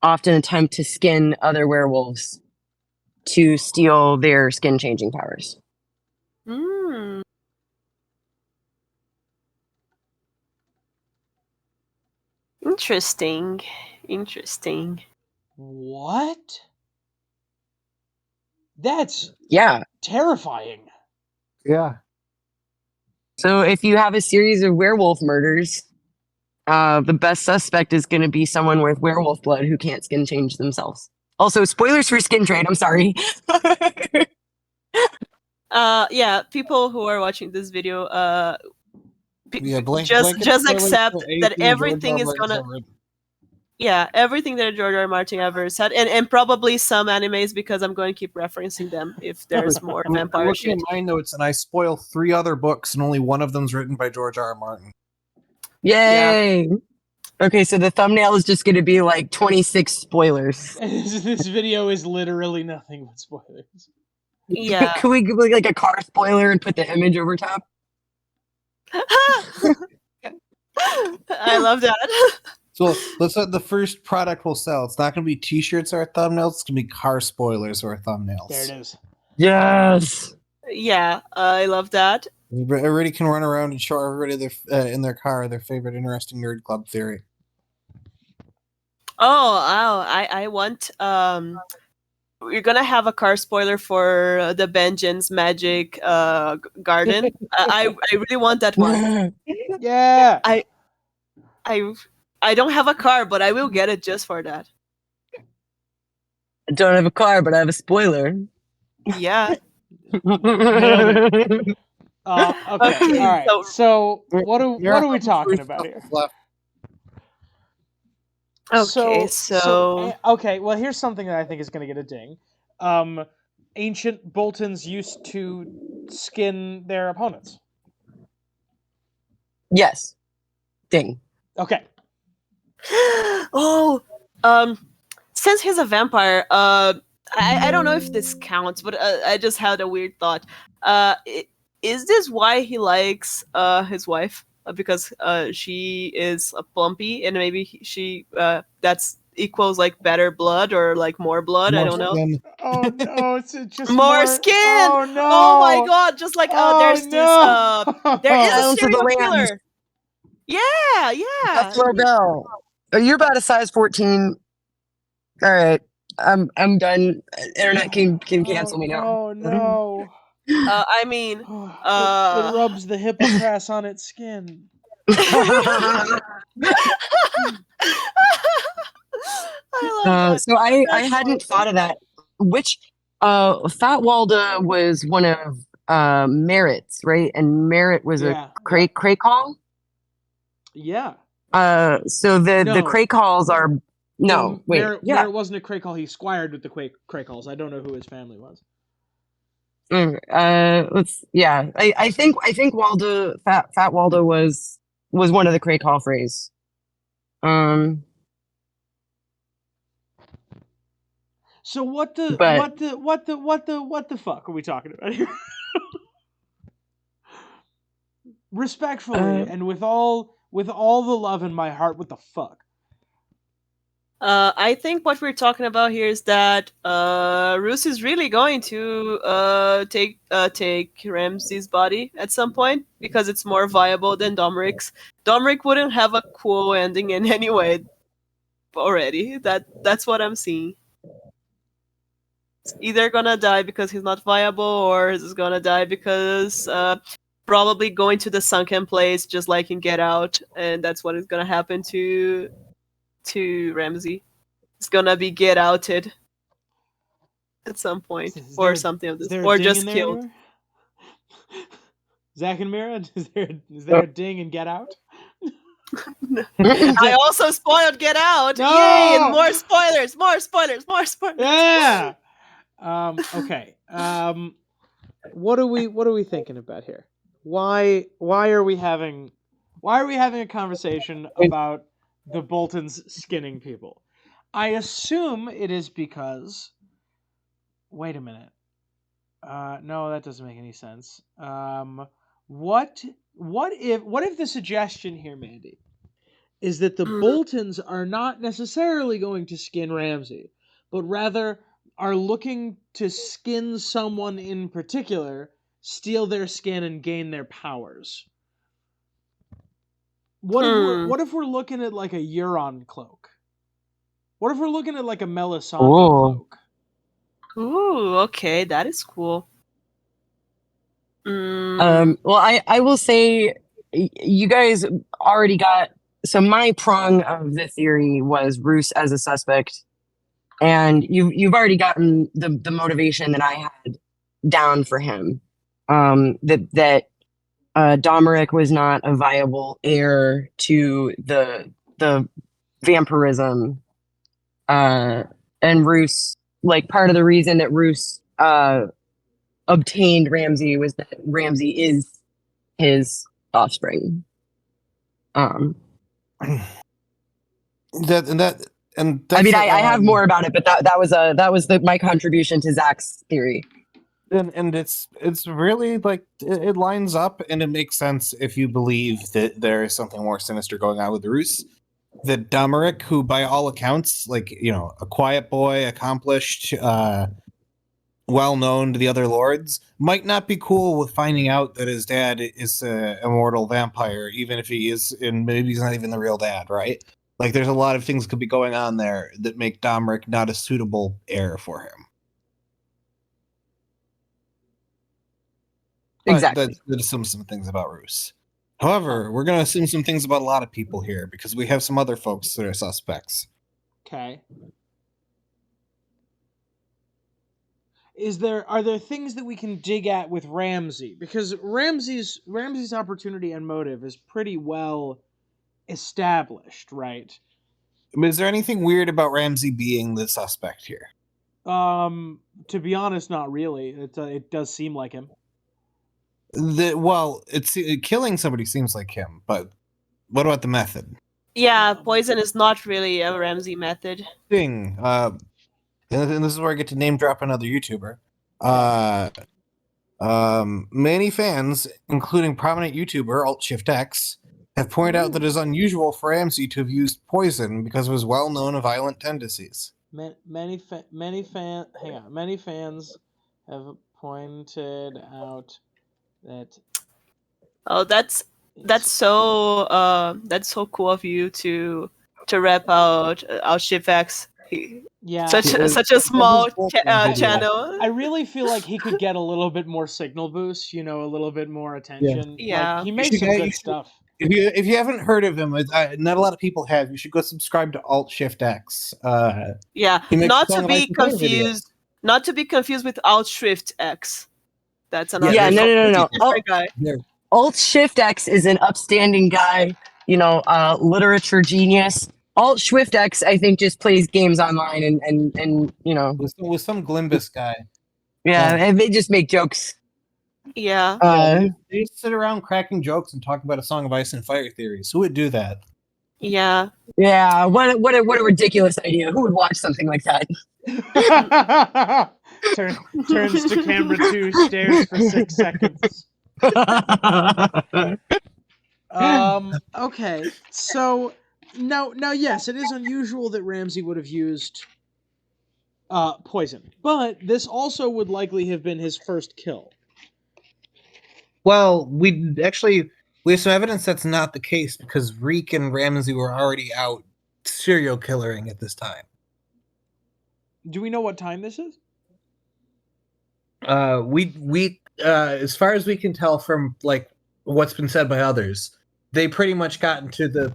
Speaker 3: often attempt to skin other werewolves to steal their skin changing powers.
Speaker 4: Hmm. Interesting.
Speaker 2: What? That's terrifying.
Speaker 1: Yeah.
Speaker 3: So if you have a series of werewolf murders, the best suspect is going to be someone with werewolf blood who can't skin change themselves. Also, spoilers for Skin Trade. I'm sorry.
Speaker 4: Yeah, people who are watching this video,
Speaker 1: Yeah,
Speaker 4: just accept that everything is gonna Yeah, everything that George R. R. Martin ever said, and probably some animes because I'm going to keep referencing them if there's more
Speaker 1: I'm
Speaker 4: vampire
Speaker 1: looking
Speaker 4: shit.
Speaker 1: at my notes, and I spoil 3 other books, and only one of them's written by George R. R. Martin.
Speaker 3: Yay! Okay, so the thumbnail is just going to be like 26 spoilers.
Speaker 2: This video is literally nothing but spoilers.
Speaker 4: Yeah.
Speaker 3: Could we give like a car spoiler and put the image over top?
Speaker 4: I love that.
Speaker 1: So let's say the first product we'll sell. It's not going to be T-shirts or thumbnails. It's going to be car spoilers or thumbnails.
Speaker 2: There it is.
Speaker 3: Yes.
Speaker 4: Yeah, I love that.
Speaker 1: Everybody can run around and show everybody their in their car their favorite interesting nerd club theory.
Speaker 4: I want we're gonna have a car spoiler for the Benjen's Magic Garden. I really want that one.
Speaker 2: Yeah.
Speaker 4: I don't have a car, but I will get it just for that.
Speaker 3: I don't have a car, but I have a spoiler.
Speaker 4: Yeah.
Speaker 2: Okay. All right. So what are we talking about here?
Speaker 4: Okay,
Speaker 2: okay. Well, here's something that I think is going to get a ding. Ancient Boltons used to skin their opponents.
Speaker 3: Yes. Ding.
Speaker 2: Okay.
Speaker 4: Since he's a vampire, I don't know if this counts, but I just had a weird thought. Is this why he likes his wife? Because she is a plumpy, and maybe she that's equals like better blood or like more blood. I don't know.
Speaker 2: Oh no, it's just
Speaker 4: more skin.
Speaker 2: Oh no!
Speaker 4: Oh my god! Just like there's this. There is a
Speaker 3: Silence of the
Speaker 4: serial
Speaker 3: Lambs.
Speaker 4: killer. Yeah.
Speaker 3: Buffalo Bill. Are you about a size 14? All right. I'm done. Internet can cancel me now.
Speaker 2: Oh no.
Speaker 4: I mean,
Speaker 2: it rubs the hippocras on its skin.
Speaker 4: I love that.
Speaker 3: So I hadn't thought of that. Which Fat Walda was one of Merritt's, right? And Merritt was a Craycall.
Speaker 2: Yeah.
Speaker 3: So the Craycalls are
Speaker 2: Merritt wasn't a Craycall. He squired with the Craycalls. I don't know who his family was.
Speaker 3: I think Walda Fat Walda was one of the Craycall phrase.
Speaker 2: So what the fuck are we talking about here? Respectfully and with all the love in my heart, what the fuck?
Speaker 4: I think what we're talking about here is that Roos is really going to take Ramsey's body at some point because it's more viable than Domeric's. Domeric wouldn't have a cool ending in any way already. That's what I'm seeing. It's either gonna die because he's not viable, or he's gonna die because probably going to the sunken place just like in Get Out, and that's what is gonna happen to Ramsey. It's gonna be get outed at some point, or something of this, or just killed.
Speaker 2: Zach and Mira, is there a ding in Get Out?
Speaker 3: I
Speaker 4: also spoiled Get Out.
Speaker 2: No!
Speaker 4: Yay! And more spoilers.
Speaker 2: Yeah. Okay. What are we thinking about here? Why are we having a conversation about the Boltons skinning people? I assume it is because. Wait a minute. No, that doesn't make any sense. What if the suggestion here, Mandy, is that the Boltons are not necessarily going to skin Ramsey, but rather are looking to skin someone in particular, steal their skin, and gain their powers? What if we're looking at like a Euron cloak? What if we're looking at like a Melisandre cloak?
Speaker 4: Ooh, okay, that is cool.
Speaker 3: Well, I will say you guys already got. So my prong of the theory was Roos as a suspect, and you've already gotten the motivation that I had down for him. That Domeric was not a viable heir to the vampirism. And Roose, like part of the reason that Roose obtained Ramsay was that Ramsay is his offspring.
Speaker 1: That
Speaker 3: I mean, I have more about it, but that was my contribution to Zach's theory.
Speaker 1: And it's really like it lines up and it makes sense if you believe that there is something more sinister going on with Roose. That Domeric, who by all accounts, like, you know, a quiet boy, accomplished, well known to the other lords, might not be cool with finding out that his dad is an immortal vampire, even if he is, and maybe he's not even the real dad, right? Like, there's a lot of things could be going on there that make Domeric not a suitable heir for him.
Speaker 3: Exactly.
Speaker 1: That assumes some things about Roose. However, we're going to assume some things about a lot of people here because we have some other folks that are suspects.
Speaker 2: Okay. Are there things that we can dig at with Ramsay? Because Ramsay's opportunity and motive is pretty well established, right?
Speaker 1: Is there anything weird about Ramsay being the suspect here?
Speaker 2: To be honest, not really. It does seem like him.
Speaker 1: Killing somebody seems like him, but what about the method?
Speaker 4: Yeah, poison is not really a Ramsay method.
Speaker 1: And this is where I get to name drop another YouTuber. Many fans, including prominent YouTuber AltShiftX, have pointed out that it is unusual for Ramsay to have used poison because of his well-known violent tendencies.
Speaker 2: Many fans have pointed out that.
Speaker 4: Oh, that's so cool of you to rap out AltShiftX.
Speaker 2: Yeah,
Speaker 4: such a small channel.
Speaker 2: I really feel like he could get a little bit more signal boost, a little bit more attention.
Speaker 4: Yeah.
Speaker 2: Like, he makes some good stuff.
Speaker 1: If you haven't heard of him, not a lot of people have. You should go subscribe to AltShiftX.
Speaker 4: Not to be confused with AltShiftX. That's another.
Speaker 3: Yeah, no.
Speaker 4: Guy.
Speaker 3: AltShiftX is an upstanding guy, literature genius. AltShiftX, I think, just plays games online and
Speaker 1: with some Glimbus guy.
Speaker 3: Yeah, they just make jokes.
Speaker 4: Yeah.
Speaker 1: They just sit around cracking jokes and talk about A Song of Ice and Fire theories. Who would do that?
Speaker 4: Yeah.
Speaker 3: Yeah. What a ridiculous idea. Who would watch something like that?
Speaker 2: Turns to camera 2, stares for 6 seconds. Okay. So now, yes, it is unusual that Ramsay would have used poison, but this also would likely have been his first kill.
Speaker 1: Well, we have some evidence that's not the case because Reek and Ramsay were already out serial killering at this time.
Speaker 2: Do we know what time this is?
Speaker 1: We as far as we can tell from like what's been said by others, they pretty much got into the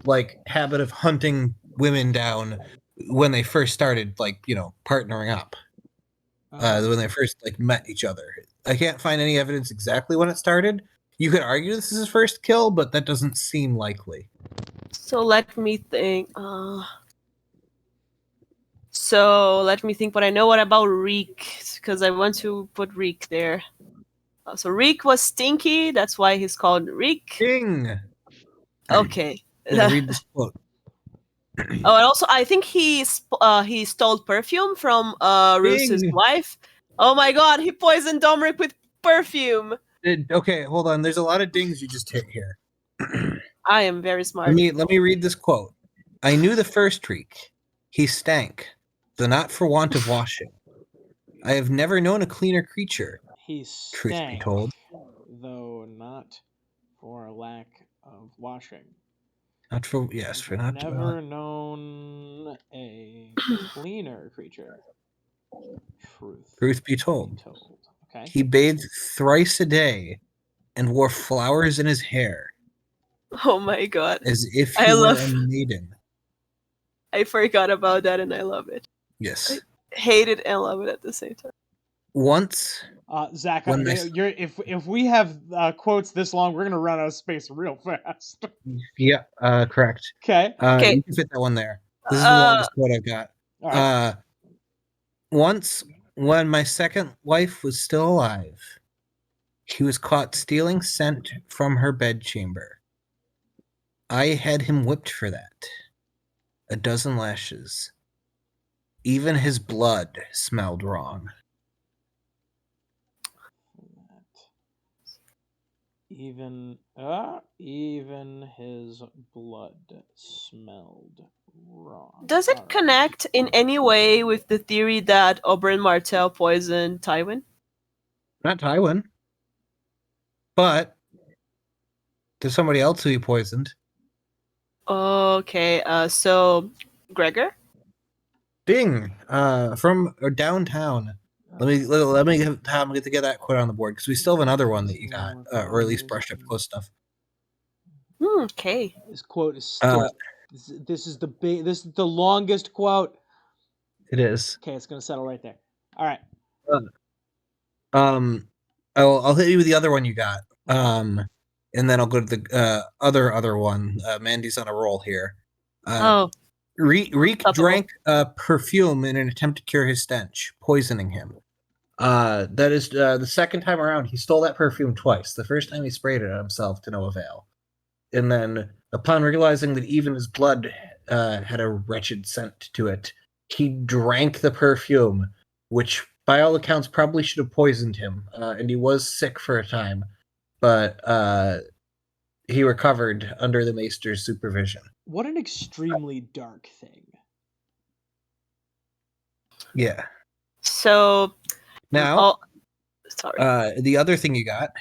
Speaker 1: habit of hunting women down when they first started partnering up. When they first met each other. I can't find any evidence exactly when it started. You could argue this is his first kill, but that doesn't seem likely.
Speaker 4: So let me think. What I know about Reek, because I want to put Reek there. So Reek was stinky. That's why he's called Reek.
Speaker 1: Ding.
Speaker 4: Okay.
Speaker 1: Read this quote.
Speaker 4: Oh, and also I think he stole perfume from Roose's wife. Oh my god, he poisoned Domeric with perfume.
Speaker 1: Okay, hold on. There's a lot of dings you just hit here.
Speaker 4: I am very smart.
Speaker 1: Let me read this quote. I knew the first Reek. He stank, though not for want of washing. I have never known a cleaner creature.
Speaker 2: He
Speaker 1: truth be told,
Speaker 2: though not for lack of washing.
Speaker 1: Never
Speaker 2: known a cleaner creature.
Speaker 1: Truth be told.
Speaker 2: Okay.
Speaker 1: He bathed thrice a day and wore flowers in his hair.
Speaker 4: Oh my god.
Speaker 1: As if he were a maiden.
Speaker 4: I forgot about that and I love it.
Speaker 1: Yes.
Speaker 4: I hate it and love it at the same time.
Speaker 1: Once.
Speaker 2: Zach, if we have quotes this long, we're gonna run out of space real fast.
Speaker 1: Yeah, correct.
Speaker 2: Okay.
Speaker 1: You can fit that one there. This is the longest quote I've got.
Speaker 2: All right.
Speaker 1: Once, when my second wife was still alive, he was caught stealing scent from her bedchamber. I had him whipped for that. 12 lashes. Even his blood smelled wrong.
Speaker 2: Even his blood smelled wrong.
Speaker 4: Does it
Speaker 2: All right.
Speaker 4: connect in any way with the theory that Oberyn Martell poisoned Tywin?
Speaker 1: Not Tywin. But there's somebody else who he poisoned.
Speaker 4: Okay, so Gregor?
Speaker 1: Ding! From downtown. Let me get time to get that quote on the board because we still have another one that you got, or at least brushed up close stuff.
Speaker 4: Okay.
Speaker 2: This quote is still. This is the longest quote.
Speaker 1: It is.
Speaker 2: Okay, it's gonna settle right there. All right.
Speaker 1: I'll hit you with the other one you got. And then I'll go to the other one. Mandy's on a roll here. Reek drank perfume in an attempt to cure his stench, poisoning him. That is the second time around. He stole that perfume twice. The first time he sprayed it on himself to no avail. And then, upon realizing that even his blood had a wretched scent to it, he drank the perfume, which, by all accounts, probably should have poisoned him. And he was sick for a time, but he recovered under the Maester's supervision.
Speaker 2: What an extremely dark thing.
Speaker 1: Yeah.
Speaker 4: So
Speaker 1: now,
Speaker 4: sorry.
Speaker 1: The other thing you got.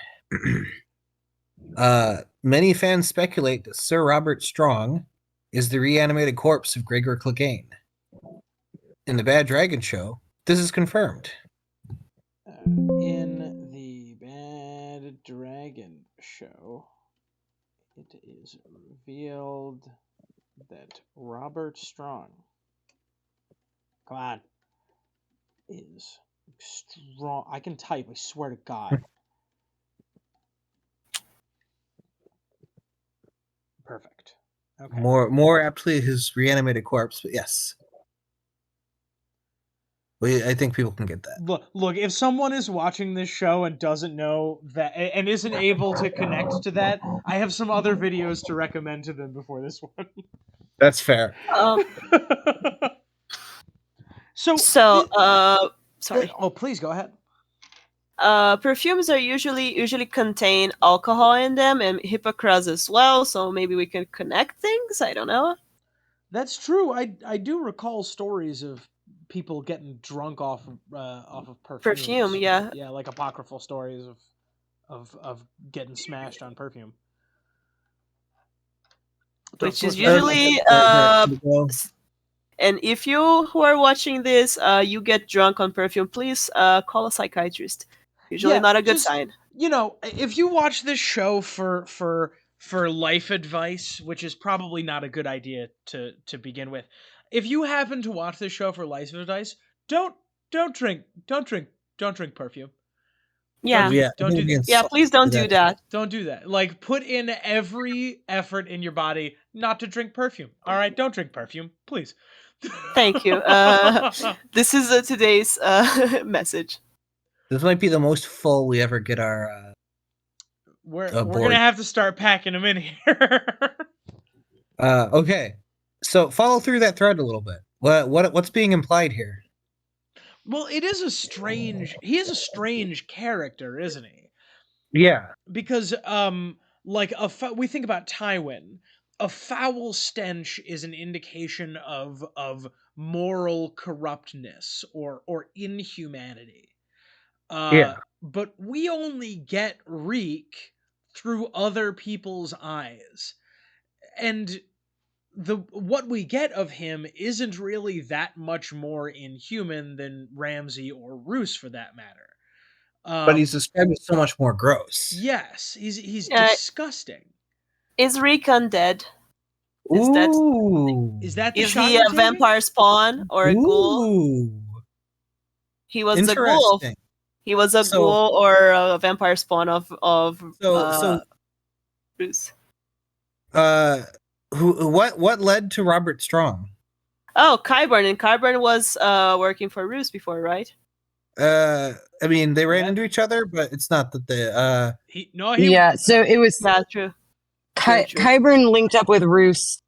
Speaker 1: Many fans speculate that Sir Robert Strong is the reanimated corpse of Gregor Clegane. In the Bad Dragon show, this is confirmed.
Speaker 2: In the Bad Dragon show, it is revealed that Robert Strong, come on, is strong. I can type, I swear to God. Perfect. Okay.
Speaker 1: More aptly his reanimated corpse, but yes. I think people can get that.
Speaker 2: Look, if someone is watching this show and doesn't know that and isn't able to connect to that, I have some other videos to recommend to them before this one.
Speaker 1: That's fair.
Speaker 4: Sorry.
Speaker 2: Oh, please go ahead.
Speaker 4: Perfumes are usually contain alcohol in them and hippocras as well, so maybe we can connect things. I don't know.
Speaker 2: That's true. I do recall stories of people getting drunk off of
Speaker 4: perfume. Yeah,
Speaker 2: like apocryphal stories of getting smashed on perfume,
Speaker 4: which is usually and if you who are watching this, you get drunk on perfume, please call a psychiatrist. Usually not a good sign.
Speaker 2: You know, if you watch this show for life advice, which is probably not a good idea to begin with. If you happen to watch this show for life advice, don't drink perfume.
Speaker 4: Yeah.
Speaker 2: Don't do that.
Speaker 4: Yeah, please don't do that.
Speaker 2: Don't do that. Like, put in every effort in your body not to drink perfume. All right, don't drink perfume, please.
Speaker 4: Thank you. This is today's message.
Speaker 1: This might be the most full we ever get our.
Speaker 2: We're gonna have to start packing them in here.
Speaker 1: Okay, so follow through that thread a little bit. What's being implied here?
Speaker 2: Well, he is a strange character, isn't he?
Speaker 1: Yeah.
Speaker 2: Because like we think about Tywin, a foul stench is an indication of moral corruptness or inhumanity. But we only get reek through other people's eyes. And what we get of him isn't really that much more inhuman than Ramsay or Roose, for that matter.
Speaker 1: But he's described as so much more gross.
Speaker 2: Yes, he's disgusting.
Speaker 4: Is Reek undead?
Speaker 2: Is that
Speaker 4: is he a vampire spawn or a ghoul?
Speaker 1: He
Speaker 4: was a ghoul. He was a ghoul or a vampire spawn of Roose.
Speaker 1: What led to Robert Strong?
Speaker 4: Oh, Qyburn, and Qyburn was working for Roos before, right?
Speaker 1: I mean, they ran
Speaker 2: Yeah.
Speaker 1: into each other, but it's not that they.
Speaker 2: He
Speaker 3: Yeah, so it was
Speaker 4: Yeah, true. True, true.
Speaker 3: Qyburn linked up with Roos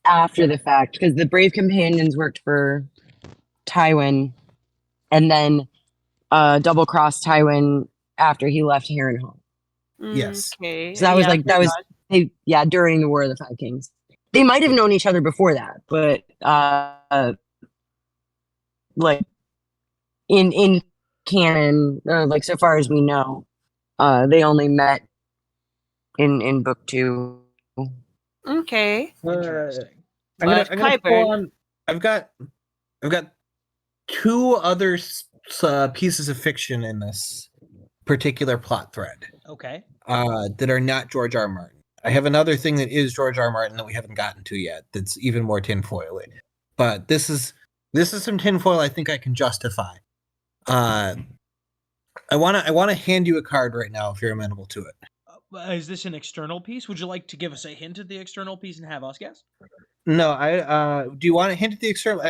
Speaker 3: after the fact because the Brave Companions worked for Tywin, and then double crossed Tywin after he left Harrenhal.
Speaker 1: Yes.
Speaker 4: Okay.
Speaker 3: So that was
Speaker 4: yeah,
Speaker 3: like that was during the War of the Five Kings. They might have known each other before that, but like in canon, like so far as we know, they only met in book 2.
Speaker 4: Okay.
Speaker 2: Interesting.
Speaker 1: I'm gonna
Speaker 4: But
Speaker 1: pull
Speaker 4: Qyburn.
Speaker 1: on. I've got 2 other pieces of fiction in this particular plot thread
Speaker 2: Okay.
Speaker 1: that are not George R. R. Martin. I have another thing that is George R. R. Martin that we haven't gotten to yet. That's even more tinfoily. But this is some tinfoil I think I can justify. I wanna hand you a card right now if you're amenable to it.
Speaker 2: Is this an external piece? Would you like to give us a hint at the external piece and have us guess?
Speaker 1: No, I do you want to hint at the external?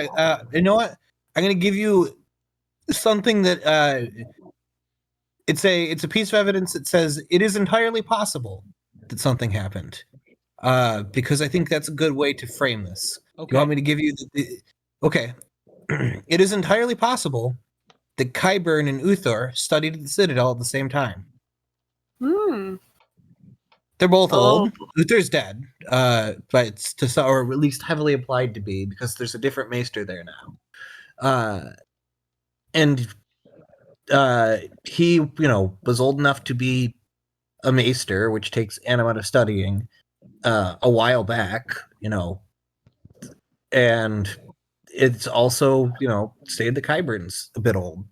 Speaker 1: You know what? I'm gonna give you something that it's a piece of evidence that says it is entirely possible that something happened. Because I think that's a good way to frame this.
Speaker 2: Okay.
Speaker 1: You want me to give you okay. It is entirely possible that Qyburn and Uthor studied at the Citadel at the same time.
Speaker 4: Hmm.
Speaker 1: They're both
Speaker 4: Oh.
Speaker 1: old. Uthor's dead, but it's or at least heavily implied to be because there's a different maester there now. And he, was old enough to be a maester, which takes an amount of studying, a while back, and it's also, stayed the Qyburn's a bit old.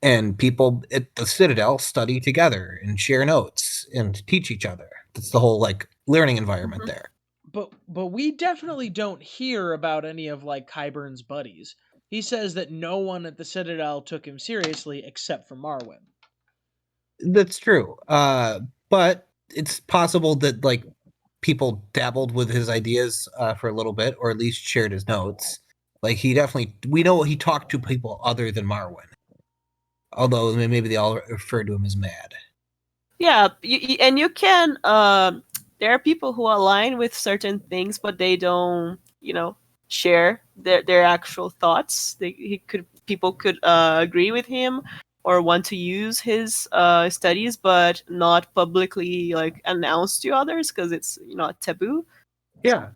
Speaker 1: And people at the Citadel study together and share notes and teach each other. That's the whole learning environment there.
Speaker 2: But we definitely don't hear about any of Qyburn's buddies. He says that no one at the Citadel took him seriously except for Marwyn.
Speaker 1: That's true. But it's possible that people dabbled with his ideas for a little bit, or at least shared his notes. We know he talked to people other than Marwyn. Although maybe they all refer to him as Mad.
Speaker 4: Yeah, and you can. There are people who align with certain things, but they don't, share their actual thoughts. People could agree with him or want to use his studies, but not publicly announce to others because it's taboo.
Speaker 1: Yeah.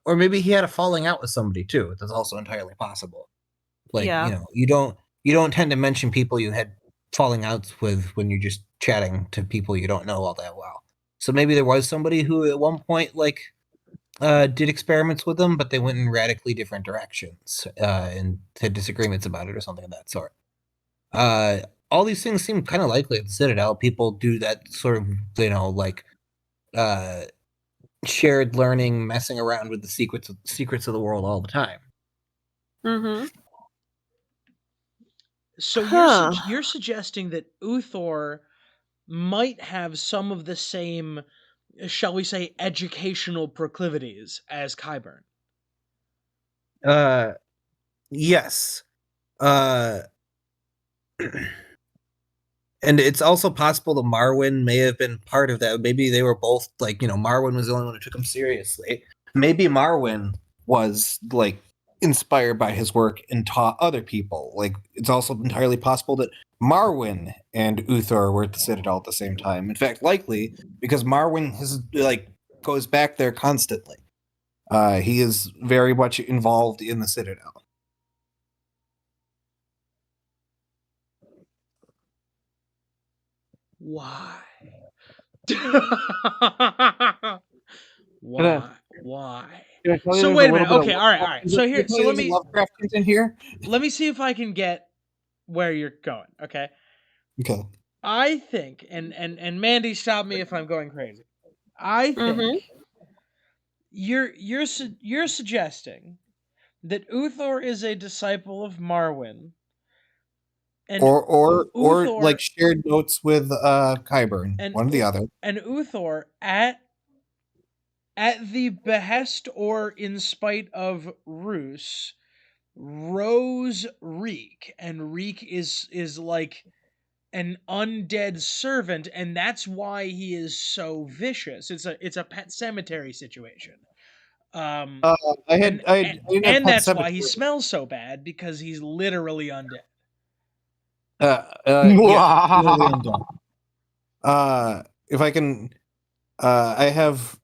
Speaker 1: Or maybe he had a falling out with somebody too. That's also entirely possible. You don't tend to mention people you had falling outs with when you're just chatting to people you don't know all that well. So maybe there was somebody who at one point did experiments with them, but they went in radically different directions and had disagreements about it or something of that sort. All these things seem kind of likely at the Citadel. People do that sort of, shared learning, messing around with the secrets of the world all the time.
Speaker 4: Mm-hmm.
Speaker 2: So you're suggesting that Uthor might have some of the same, shall we say, educational proclivities as Qyburn.
Speaker 1: Yes. And it's also possible that Marwyn may have been part of that. Maybe they were both Marwyn was the only one who took him seriously. Maybe Marwyn was inspired by his work and taught other people. It's also entirely possible that Marwyn and Uthor were at the Citadel at the same time. In fact, likely because Marwyn goes back there constantly. He is very much involved in the Citadel.
Speaker 2: Why? Why? So wait a minute. Okay, all right. So here, so let me
Speaker 1: Lovecraft in here.
Speaker 2: Let me see if I can get where you're going. Okay.
Speaker 1: Okay.
Speaker 2: I think, and Mandy, stop me if I'm going crazy. I think you're suggesting that Uthor is a disciple of Marwyn. And
Speaker 1: or
Speaker 2: Uthor,
Speaker 1: shared notes with Qyburn, one or the other.
Speaker 2: And Uthor at At the behest or in spite of Roos, rose Reek, and Reek is like an undead servant, and that's why he is so vicious. It's a Pet Cemetery situation.
Speaker 1: I
Speaker 2: and
Speaker 1: didn't have
Speaker 2: and
Speaker 1: Pet
Speaker 2: that's why he
Speaker 1: Cemetery.
Speaker 2: smells so bad, because he's literally undead.
Speaker 1: Yeah, literally undone. If I can, I have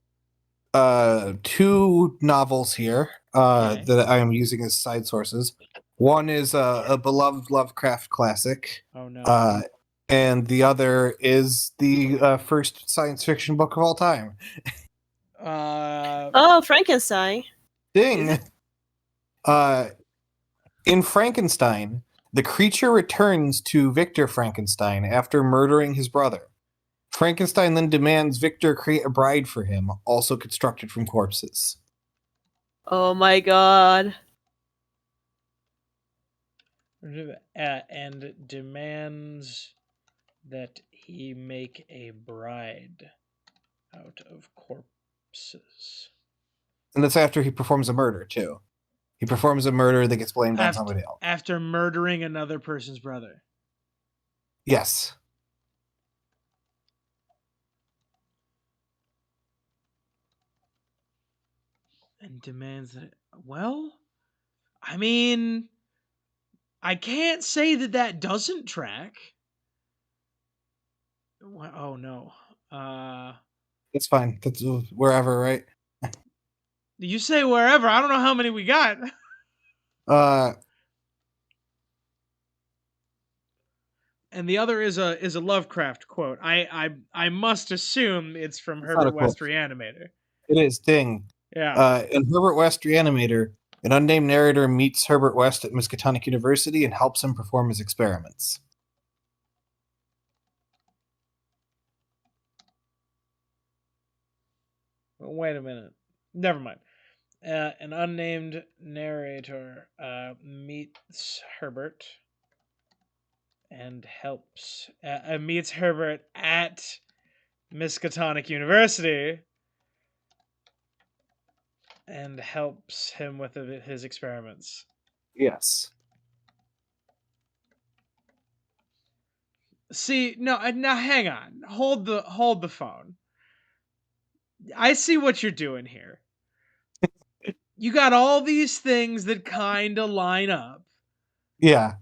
Speaker 1: 2 novels here
Speaker 2: Okay.
Speaker 1: that I am using as side sources. One is a beloved Lovecraft classic,
Speaker 2: Oh no.
Speaker 1: and the other is the first science fiction book of all time.
Speaker 4: Oh, Frankenstein.
Speaker 1: Ding!
Speaker 2: Is
Speaker 1: In Frankenstein, the creature returns to Victor Frankenstein after murdering his brother. Frankenstein then demands Victor create a bride for him, also constructed from corpses.
Speaker 4: Oh my god.
Speaker 2: and demands that he make a bride out of corpses.
Speaker 1: And that's after he performs a murder, too. He performs a murder that gets blamed on somebody else.
Speaker 2: After murdering another person's brother.
Speaker 1: Yes.
Speaker 2: And demands that... Well, I mean, I can't say that doesn't track. Oh, no.
Speaker 1: It's fine. That's wherever, right?
Speaker 2: You say wherever. I don't know how many we got. And the other is a Lovecraft quote. I must assume it's from Herbert West Reanimator.
Speaker 1: It is. Ding.
Speaker 2: Yeah.
Speaker 1: In Herbert West Reanimator, an unnamed narrator meets Herbert West at Miskatonic University and helps him perform his experiments.
Speaker 2: Wait a minute. Never mind. An unnamed narrator meets Herbert and helps meets Herbert at Miskatonic University and helps him with his experiments.
Speaker 1: Yes.
Speaker 2: See, now hang on. Hold the phone. I see what you're doing here. You got all these things that kind of line up.
Speaker 1: Yeah.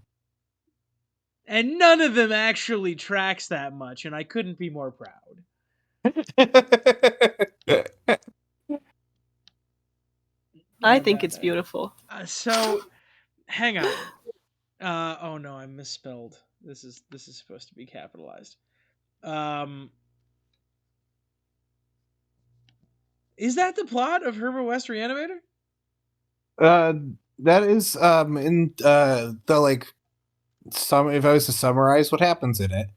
Speaker 2: And none of them actually tracks that much, and I couldn't be more proud.
Speaker 4: I think it's beautiful.
Speaker 2: So, hang on. Oh no, I misspelled. This is supposed to be capitalized. Is that the plot of Herbert West Reanimator?
Speaker 1: That is in the like if I was to summarize what happens in it,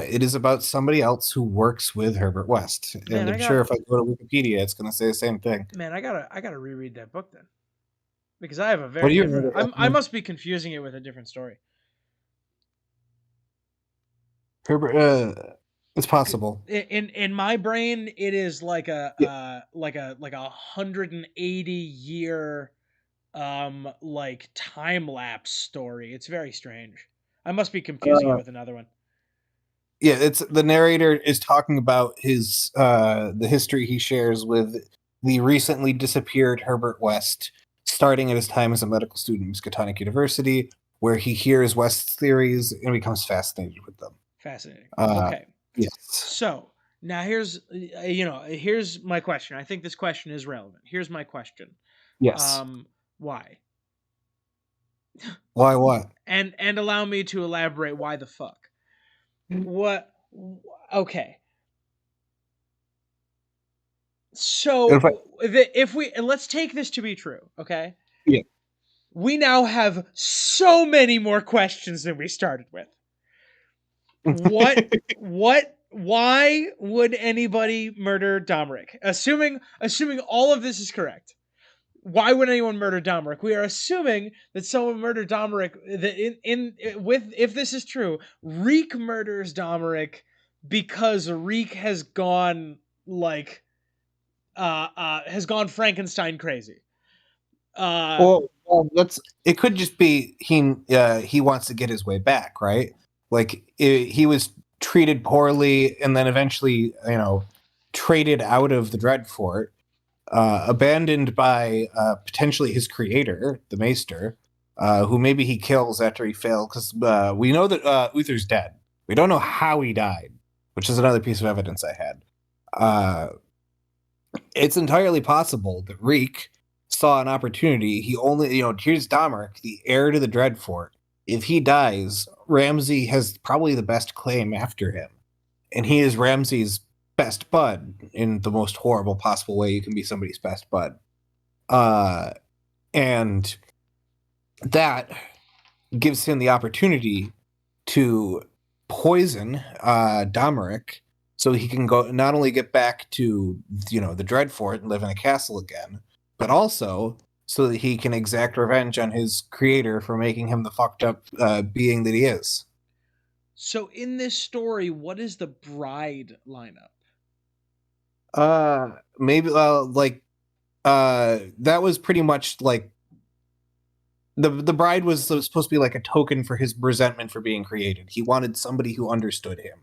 Speaker 1: it is about somebody else who works with Herbert West. And I'm sure if I go to Wikipedia, it's going to say the same thing.
Speaker 2: Man, I gotta reread that book then, because I have a very different. I must be confusing it with a different story.
Speaker 1: Herbert, it's possible.
Speaker 2: In my brain, it is like a 180 year like time lapse story. It's very strange. I must be confusing it with another one.
Speaker 1: Yeah, it's the narrator is talking about his the history he shares with the recently disappeared Herbert West, starting at his time as a medical student at Miskatonic University, where he hears West's theories and becomes fascinated with them.
Speaker 2: Fascinating. Okay.
Speaker 1: Yes.
Speaker 2: So now here's my question. I think this question is relevant. Here's my question.
Speaker 1: Yes.
Speaker 2: Why?
Speaker 1: Why what?
Speaker 2: And allow me to elaborate why the fuck. What? Okay. So if we let's take this to be true, okay?
Speaker 1: Yeah.
Speaker 2: We now have so many more questions than we started with. Why would anybody murder Domeric? Assuming all of this is correct. Why would anyone murder Domeric? We are assuming that someone murdered Domeric. That if this is true, Reek murders Domeric because Reek has gone like has gone Frankenstein crazy.
Speaker 1: Well, it could just be he wants to get his way back, right? Like he was treated poorly and then eventually, traded out of the Dreadfort, abandoned by potentially his creator, the Maester, who maybe he kills after he failed, because we know that Uther's dead. We don't know how he died, which is another piece of evidence I had. It's entirely possible that Reek saw an opportunity. He only, here's Domeric, the heir to the Dreadfort. If he dies, Ramsay has probably the best claim after him. And he is Ramsay's best bud in the most horrible possible way you can be somebody's best bud. And that gives him the opportunity to poison Domeric so he can go not only get back to, the Dreadfort and live in a castle again, but also so that he can exact revenge on his creator for making him the fucked up being that he is.
Speaker 2: So in this story, what is the bride lineup?
Speaker 1: Maybe that was pretty much like the bride was supposed to be like a token for his resentment for being created. He wanted somebody who understood him.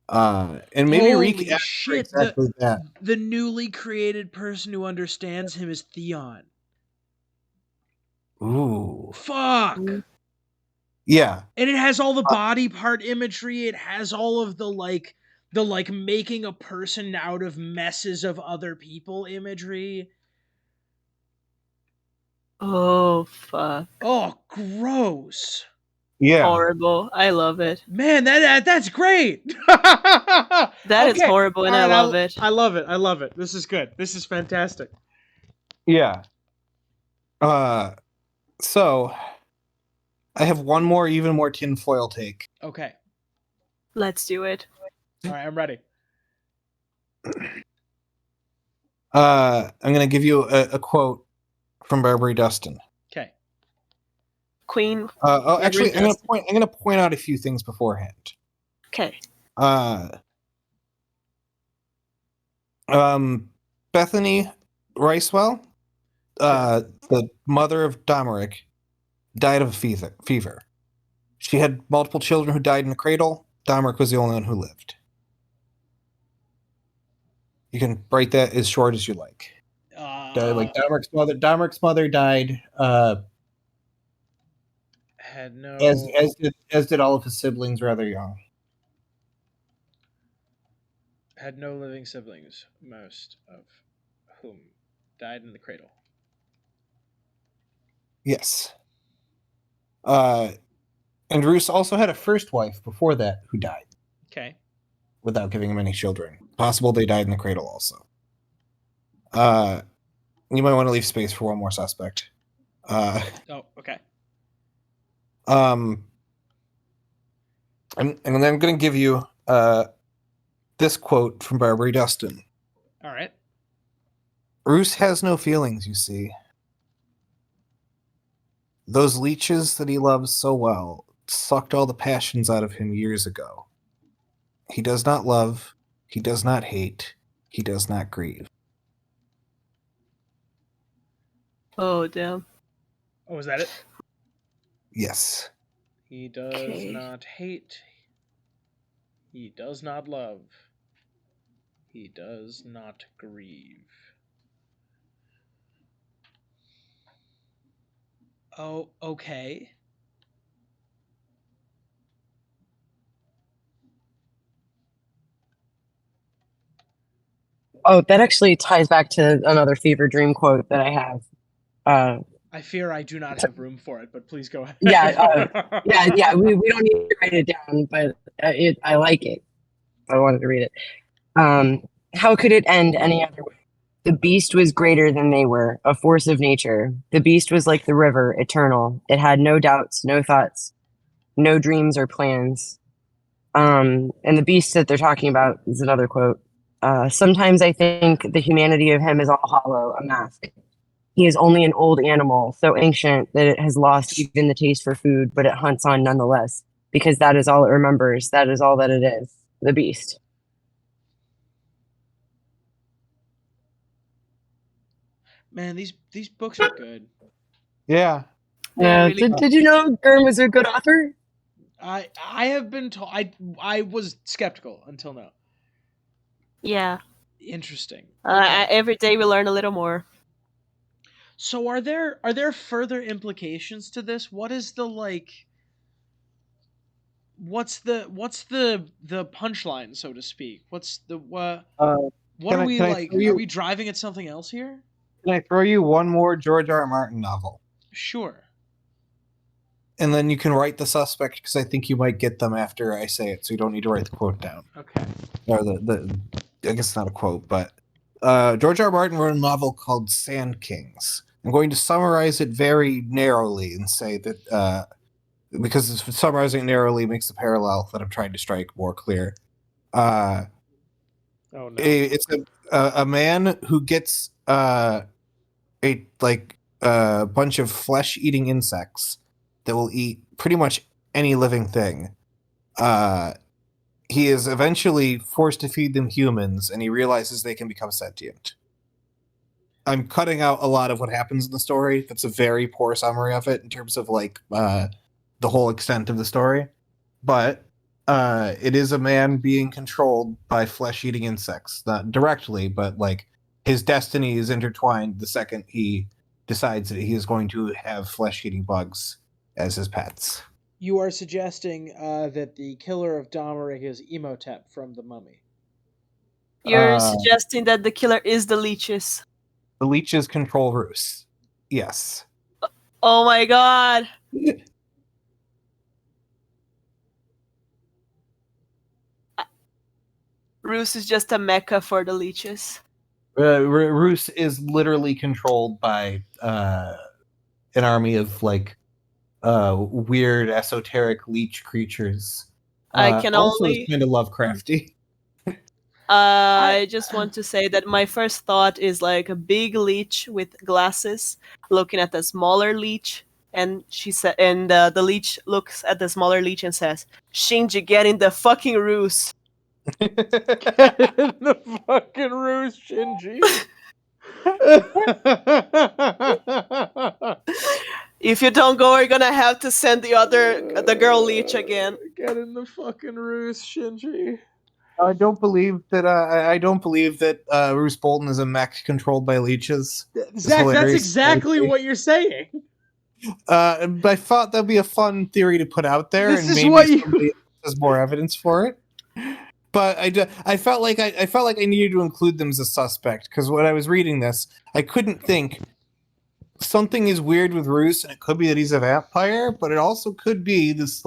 Speaker 1: And maybe
Speaker 2: Holy shit,
Speaker 1: exactly that.
Speaker 2: The newly created person who understands him is Theon.
Speaker 1: Ooh.
Speaker 2: Fuck.
Speaker 1: Yeah.
Speaker 2: And it has all the body part imagery. It has all of the making a person out of messes of other people imagery.
Speaker 4: Oh, fuck.
Speaker 2: Oh, gross.
Speaker 1: Yeah.
Speaker 4: Horrible. I love it.
Speaker 2: Man, that's great.
Speaker 4: That is horrible, and I love it.
Speaker 2: I love it. I love it. This is good. This is fantastic.
Speaker 1: Yeah. So I have one more, even more tinfoil take.
Speaker 2: Okay.
Speaker 4: Let's do it.
Speaker 2: All right, I'm ready.
Speaker 1: I'm gonna give you a quote from Barbary Dustin.
Speaker 2: Okay.
Speaker 4: Queen.
Speaker 1: Actually, I'm gonna point out a few things beforehand.
Speaker 4: Okay.
Speaker 1: Bethany Ricewell, the mother of Domeric, died of fever. She had multiple children who died in the cradle. Domeric was the only one who lived. You can write that as short as you like. Like Domeric's mother died.
Speaker 2: Had no.
Speaker 1: As did all of his siblings, rather young.
Speaker 2: Had no living siblings, most of whom died in the cradle.
Speaker 1: Yes. And Roose also had a first wife before that who died.
Speaker 2: Okay.
Speaker 1: Without giving him any children. Possible they died in the cradle also. You might want to leave space for one more suspect.
Speaker 2: Oh, okay.
Speaker 1: And then I'm going to give you this quote from Barbary Dustin.
Speaker 2: All right.
Speaker 1: Roose has no feelings, you see. Those leeches that he loves so well sucked all the passions out of him years ago. He does not love, he does not hate, he does not grieve.
Speaker 4: Oh, damn.
Speaker 2: Oh, is that it?
Speaker 1: Yes.
Speaker 2: He does not hate. He does not love. He does not grieve. Oh, okay.
Speaker 3: Oh, that actually ties back to another fever dream quote that I have.
Speaker 2: I fear I do not have room for it, but please go ahead.
Speaker 3: Yeah. We don't need to write it down, but I like it. I wanted to read it. How could it end any other way? The beast was greater than they were, a force of nature. The beast was like the river, eternal. It had no doubts, no thoughts, no dreams or plans. And the beast that they're talking about is another quote. Sometimes I think the humanity of him is all hollow, a mask. He is only an old animal, so ancient that it has lost even the taste for food, but it hunts on nonetheless, because that is all it remembers. That is all that it is, the beast.
Speaker 2: Man, these books are good.
Speaker 1: Yeah.
Speaker 4: They're
Speaker 3: Yeah.
Speaker 4: really
Speaker 3: Did you know Qyburn was a good author?
Speaker 2: I have been told. I was skeptical until now.
Speaker 4: yeah.
Speaker 2: Interesting. Okay.
Speaker 4: Every day we learn a little more.
Speaker 2: So are there further implications to this? What is the like? What's the punchline, so to speak? What's the what?
Speaker 1: Uh,
Speaker 2: What are we
Speaker 1: can I
Speaker 2: like?
Speaker 1: throw
Speaker 2: Are
Speaker 1: you?
Speaker 2: we driving at something else here?
Speaker 1: Can I throw you one more George R. R. Martin novel,
Speaker 2: Sure.
Speaker 1: and then you can write the suspect because I think you might get them after I say it, so you don't need to write the quote down.
Speaker 2: Okay.
Speaker 1: Or I guess it's not a quote, but George R. R. Martin wrote a novel called Sand Kings. I'm going to summarize it very narrowly and say that because summarizing it narrowly makes the parallel that I'm trying to strike more clear.
Speaker 2: Oh no.
Speaker 1: It's a man who gets a bunch of flesh-eating insects that will eat pretty much any living thing. He is eventually forced to feed them humans, and he realizes they can become sentient. I'm cutting out a lot of what happens in the story. That's a very poor summary of it in terms of the whole extent of the story. But it is a man being controlled by flesh-eating insects, not directly, but like his destiny is intertwined the second he decides that he is going to have flesh-eating bugs as his pets.
Speaker 2: You are suggesting that the killer of Domeric is Imhotep from The Mummy.
Speaker 4: You're suggesting that the killer is the Leeches.
Speaker 1: The Leeches control Roos. Yes.
Speaker 4: Oh my god. Roos is just a mecca for the Leeches.
Speaker 1: Roos is literally controlled by an army of weird esoteric leech creatures.
Speaker 4: I can
Speaker 1: also
Speaker 4: only.
Speaker 1: it's kind of Lovecrafty.
Speaker 4: I just want to say that my first thought is like a big leech with glasses looking at the smaller leech, and she said, and the leech looks at the smaller leech and says, "Shinji, get in the fucking roost."
Speaker 2: Get in the fucking roost, Shinji.
Speaker 4: If you don't go, we're gonna have to send the girl leech again.
Speaker 2: Get in the fucking roost, Shinji.
Speaker 1: I don't believe that. I don't believe that Roose Bolton is a mech controlled by leeches.
Speaker 2: Zach, that's exactly what you're saying.
Speaker 1: But I thought that'd be a fun theory to put out there,
Speaker 2: This
Speaker 1: and
Speaker 2: is
Speaker 1: maybe
Speaker 2: what you-
Speaker 1: somebody has more evidence for it. But I felt like I needed to include them as a suspect because when I was reading this, I couldn't think something is weird with Roose, and it could be that he's a vampire, but it also could be this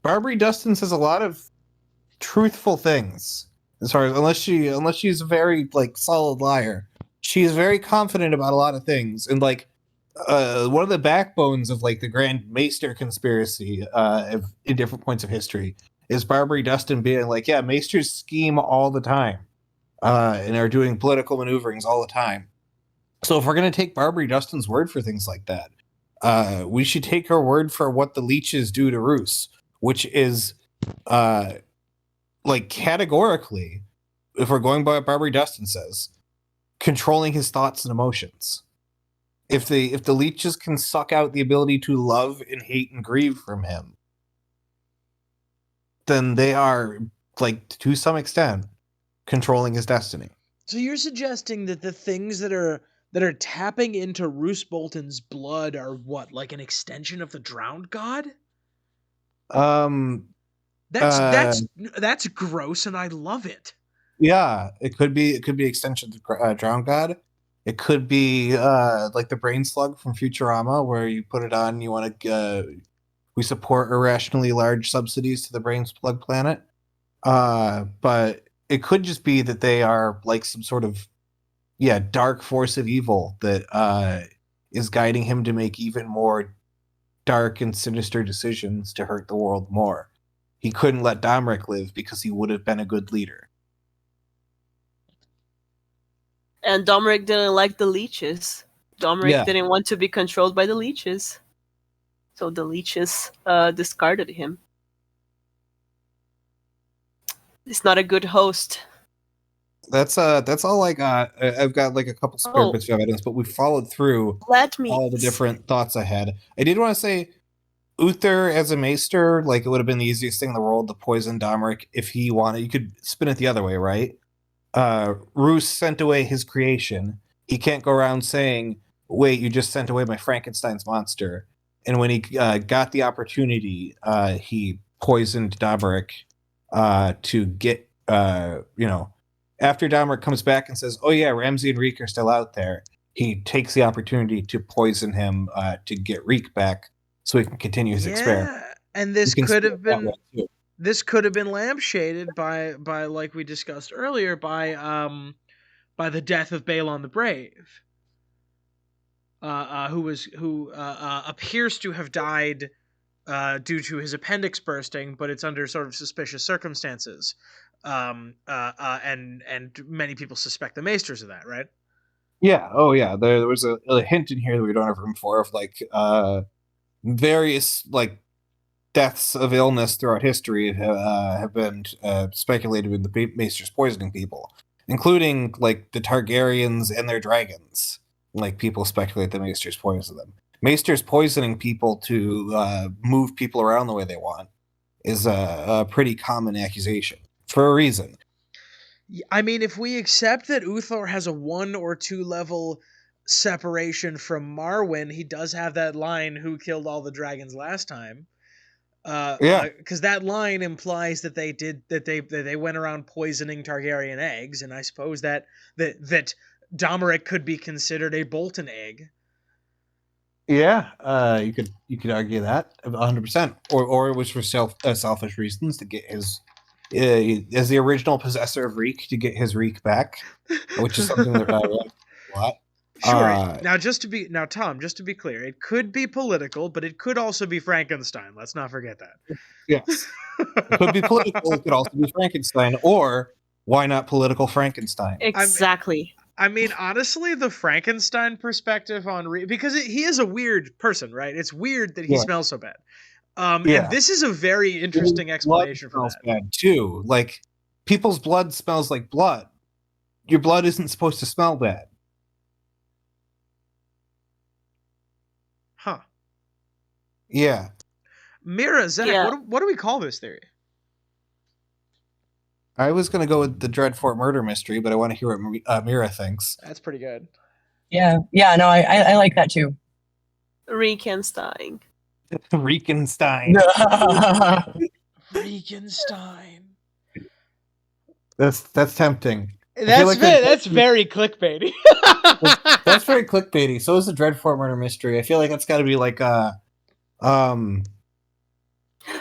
Speaker 1: Barbary Dustin says a lot of truthful things as far as unless she's a very solid liar. She is very confident about a lot of things, and one of the backbones of the Grand Maester conspiracy in different points of history is Barbary Dustin being yeah, Maesters scheme all the time and are doing political maneuverings all the time. So if we're going to take Barbary Dustin's word for things like that, we should take her word for what the Leeches do to Roose, which is categorically, if we're going by what Barbary Dustin says, controlling his thoughts and emotions. If the Leeches can suck out the ability to love and hate and grieve from him, then they are to some extent controlling his destiny.
Speaker 2: So you're suggesting that the things that are tapping into Roose Bolton's blood are what, like an extension of the drowned god? That's gross, and I love it.
Speaker 1: Yeah, it could be extension of the drowned god. It could be the brain slug from Futurama, where you put it on, you want to we support irrationally large subsidies to the brain slug planet. But it could just be that they are some sort of dark force of evil that is guiding him to make even more dark and sinister decisions to hurt the world more. He couldn't let Domeric live because he would have been a good leader.
Speaker 4: And Domeric didn't like the Leeches. Domeric didn't want to be controlled by the Leeches. So the Leeches discarded him. He's not a good host.
Speaker 1: That's all I got. I've got like a couple spare
Speaker 4: Oh.
Speaker 1: bits of evidence, but we followed through
Speaker 4: Let me.
Speaker 1: all the different thoughts I had. I did want to say Uther as a maester, like it would have been the easiest thing in the world to poison Domeric if he wanted. You could spin it the other way, right? Roos sent away his creation. He can't go around saying, "Wait, you just sent away my Frankenstein's monster." And when he got the opportunity, he poisoned Domeric to get, after Domeric comes back and says, "Oh yeah, Ramsey and Reek are still out there," he takes the opportunity to poison him to get Reek back, so he can continue his experiment.
Speaker 2: And this
Speaker 1: You can
Speaker 2: could
Speaker 1: spin
Speaker 2: have
Speaker 1: it that
Speaker 2: been
Speaker 1: way, too.
Speaker 2: this could have been lampshaded by like we discussed earlier by the death of Balon the Brave, who appears to have died due to his appendix bursting, but it's under sort of suspicious circumstances. And many people suspect the Maesters of that, right?
Speaker 1: Yeah. Oh, yeah. There was a hint in here that we don't have room for of like various like deaths of illness throughout history have been speculated with the Maesters poisoning people, including like the Targaryens and their dragons. Like people speculate the Maesters poison them. Maesters poisoning people to move people around the way they want is a pretty common accusation for a reason.
Speaker 2: I mean, if we accept that Uthor has a 1 or 2 level separation from Marwyn, he does have that line, "Who killed all the dragons last time?" Because that line implies that they went around poisoning Targaryen eggs, and I suppose that Domeric could be considered a Bolton egg.
Speaker 1: Yeah, you could argue that 100%, or it was for selfish reasons to get his as the original possessor of Reek to get his Reek back, which is something that I like a lot.
Speaker 2: Sure. Tom, just to be clear, it could be political, but it could also be Frankenstein. Let's not forget that.
Speaker 1: Yes, it could be political. It could also be Frankenstein, or why not political Frankenstein?
Speaker 4: Exactly.
Speaker 2: I mean, honestly, the Frankenstein perspective on because he is a weird person, right? It's weird that he smells so bad. And this is a very interesting explanation for that.
Speaker 1: Bad too. Like people's blood smells like blood. Your blood isn't supposed to smell bad.
Speaker 2: Huh.
Speaker 1: Yeah.
Speaker 2: Mira, Zach, what do we call this theory?
Speaker 1: I was going to go with the Dreadfort murder mystery, but I want to hear what Mira thinks.
Speaker 2: That's pretty good.
Speaker 3: Yeah, no, I like that too.
Speaker 4: Reekenstein.
Speaker 1: Reekenstein.
Speaker 2: Reekenstein.
Speaker 1: That's tempting.
Speaker 2: That's very clickbaity.
Speaker 1: That's very clickbaity. So is the Dreadfort murder mystery. I feel like that's got to be like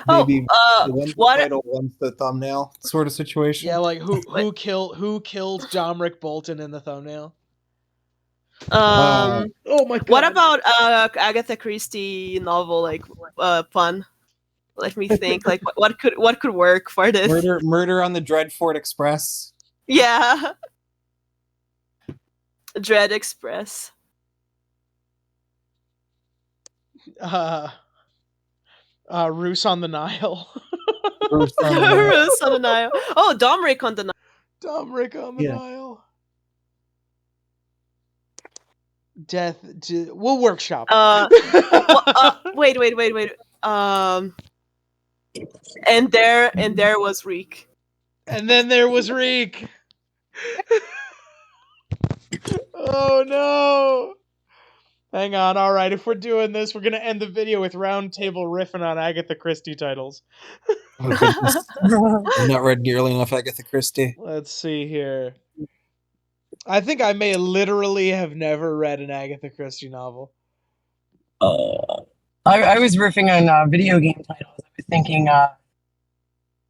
Speaker 1: maybe one's the title, one's the thumbnail sort of situation.
Speaker 2: Yeah, like who killed Domeric Bolton in the thumbnail?
Speaker 4: Oh my god. What about Agatha Christie novel like pun? Let me think. Like what could work for this?
Speaker 1: Murder on the Dreadfort Express.
Speaker 4: Yeah. Dread Express.
Speaker 2: Roos on the Nile.
Speaker 4: Roos on the Nile. Oh, Domeric on the Nile.
Speaker 2: Domeric on the Nile. Death. We'll workshop.
Speaker 4: Wait. And there was Reek.
Speaker 2: And then there was Reek. Oh no. Hang on. All right. If we're doing this, we're going to end the video with roundtable riffing on Agatha Christie titles.
Speaker 1: I've not read nearly enough Agatha Christie.
Speaker 2: Let's see here. I think I may literally have never read an Agatha Christie novel.
Speaker 3: I was riffing on video game titles. I was thinking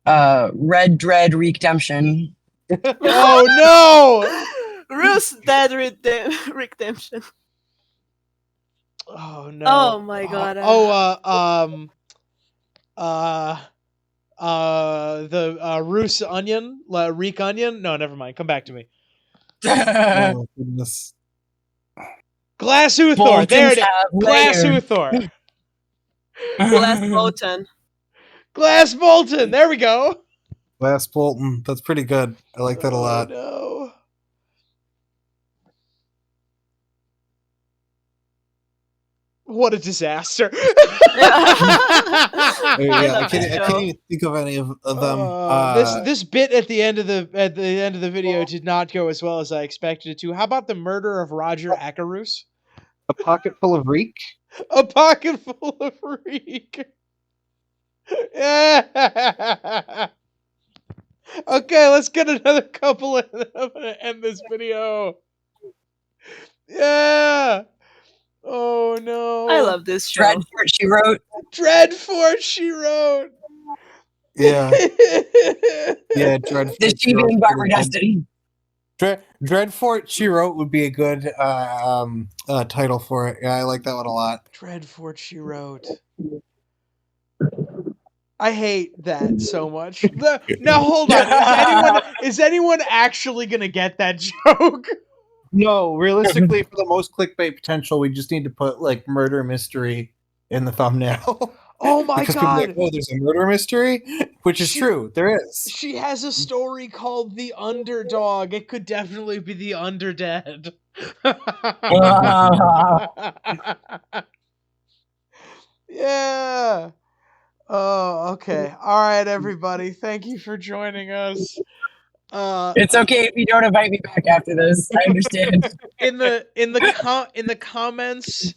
Speaker 3: Red Dread Redemption.
Speaker 2: Oh no!
Speaker 4: Roos Dead Redemption.
Speaker 2: Oh no!
Speaker 4: Oh my god!
Speaker 2: The Roos Onion, Reek Onion. No, never mind. Come back to me.
Speaker 1: Oh goodness!
Speaker 2: Glass Uthor. There it is. Glass Uthor.
Speaker 4: Glass Bolton.
Speaker 2: Glass Bolton. There we go.
Speaker 1: Glass Bolton. That's pretty good. I like that a lot.
Speaker 2: No. What a disaster!
Speaker 1: There you
Speaker 4: I
Speaker 1: go. I
Speaker 4: love
Speaker 1: can't,
Speaker 4: this
Speaker 1: I
Speaker 4: show.
Speaker 1: can't even think of any of them.
Speaker 2: This bit at the end of the video did not go as well as I expected it to. How about the murder of Roger Acarus?
Speaker 1: A pocket full of reek.
Speaker 2: A pocket full of reek. Yeah. Okay, let's get another couple and then I'm gonna end this video. Yeah. Oh no.
Speaker 4: I love this show.
Speaker 3: Dreadfort She Wrote.
Speaker 2: Dreadfort She Wrote.
Speaker 1: Yeah, yeah. Dreadfort.
Speaker 3: The She being Barbara Destiny.
Speaker 1: Dreadfort She Wrote would be a good title for it. Yeah, I like that one a lot.
Speaker 2: Dreadfort She Wrote. I hate that so much. Now hold on. Is anyone actually gonna get that joke?
Speaker 1: No, realistically, for the most clickbait potential, we just need to put like murder mystery in the thumbnail.
Speaker 2: Oh my
Speaker 1: Because people are
Speaker 2: god.
Speaker 1: like, oh, there's a murder mystery, which is true. There is.
Speaker 2: She has a story called The Underdog. It could definitely be The Underdead. Yeah. Oh, okay. All right, everybody. Thank you for joining us.
Speaker 3: It's okay if you don't invite me back after this. I understand.
Speaker 2: In the comments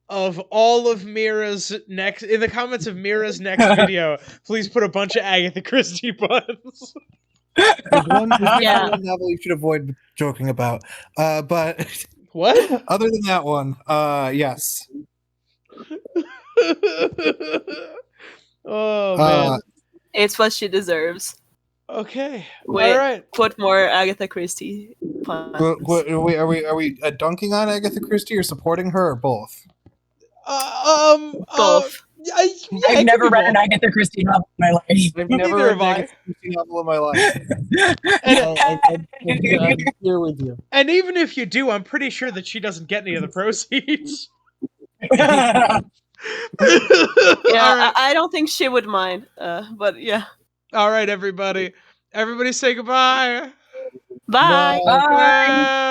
Speaker 2: of all of Mira's next Mira's next video, please put a bunch of Agatha Christie buttons.
Speaker 1: There's one
Speaker 4: Yeah.
Speaker 1: novel you should avoid joking about. But
Speaker 2: What?
Speaker 1: other than that one, yes.
Speaker 2: Oh man.
Speaker 4: It's what she deserves.
Speaker 2: Okay.
Speaker 4: Wait.
Speaker 2: All right.
Speaker 4: Put more Agatha Christie puns.
Speaker 1: Are we dunking on Agatha Christie or supporting her or both?
Speaker 4: Both.
Speaker 3: I've never read an Agatha Christie novel in my life.
Speaker 1: I've never
Speaker 2: Neither
Speaker 1: read
Speaker 2: have
Speaker 1: an
Speaker 2: I.
Speaker 1: Agatha Christie novel in my life. I'm here with you.
Speaker 2: And even if you do, I'm pretty sure that she doesn't get any of the proceeds.
Speaker 4: Yeah,
Speaker 2: All right.
Speaker 4: I don't think she would mind. But yeah.
Speaker 2: All right, everybody. Everybody say goodbye.
Speaker 4: Bye.
Speaker 3: Bye.
Speaker 2: Bye.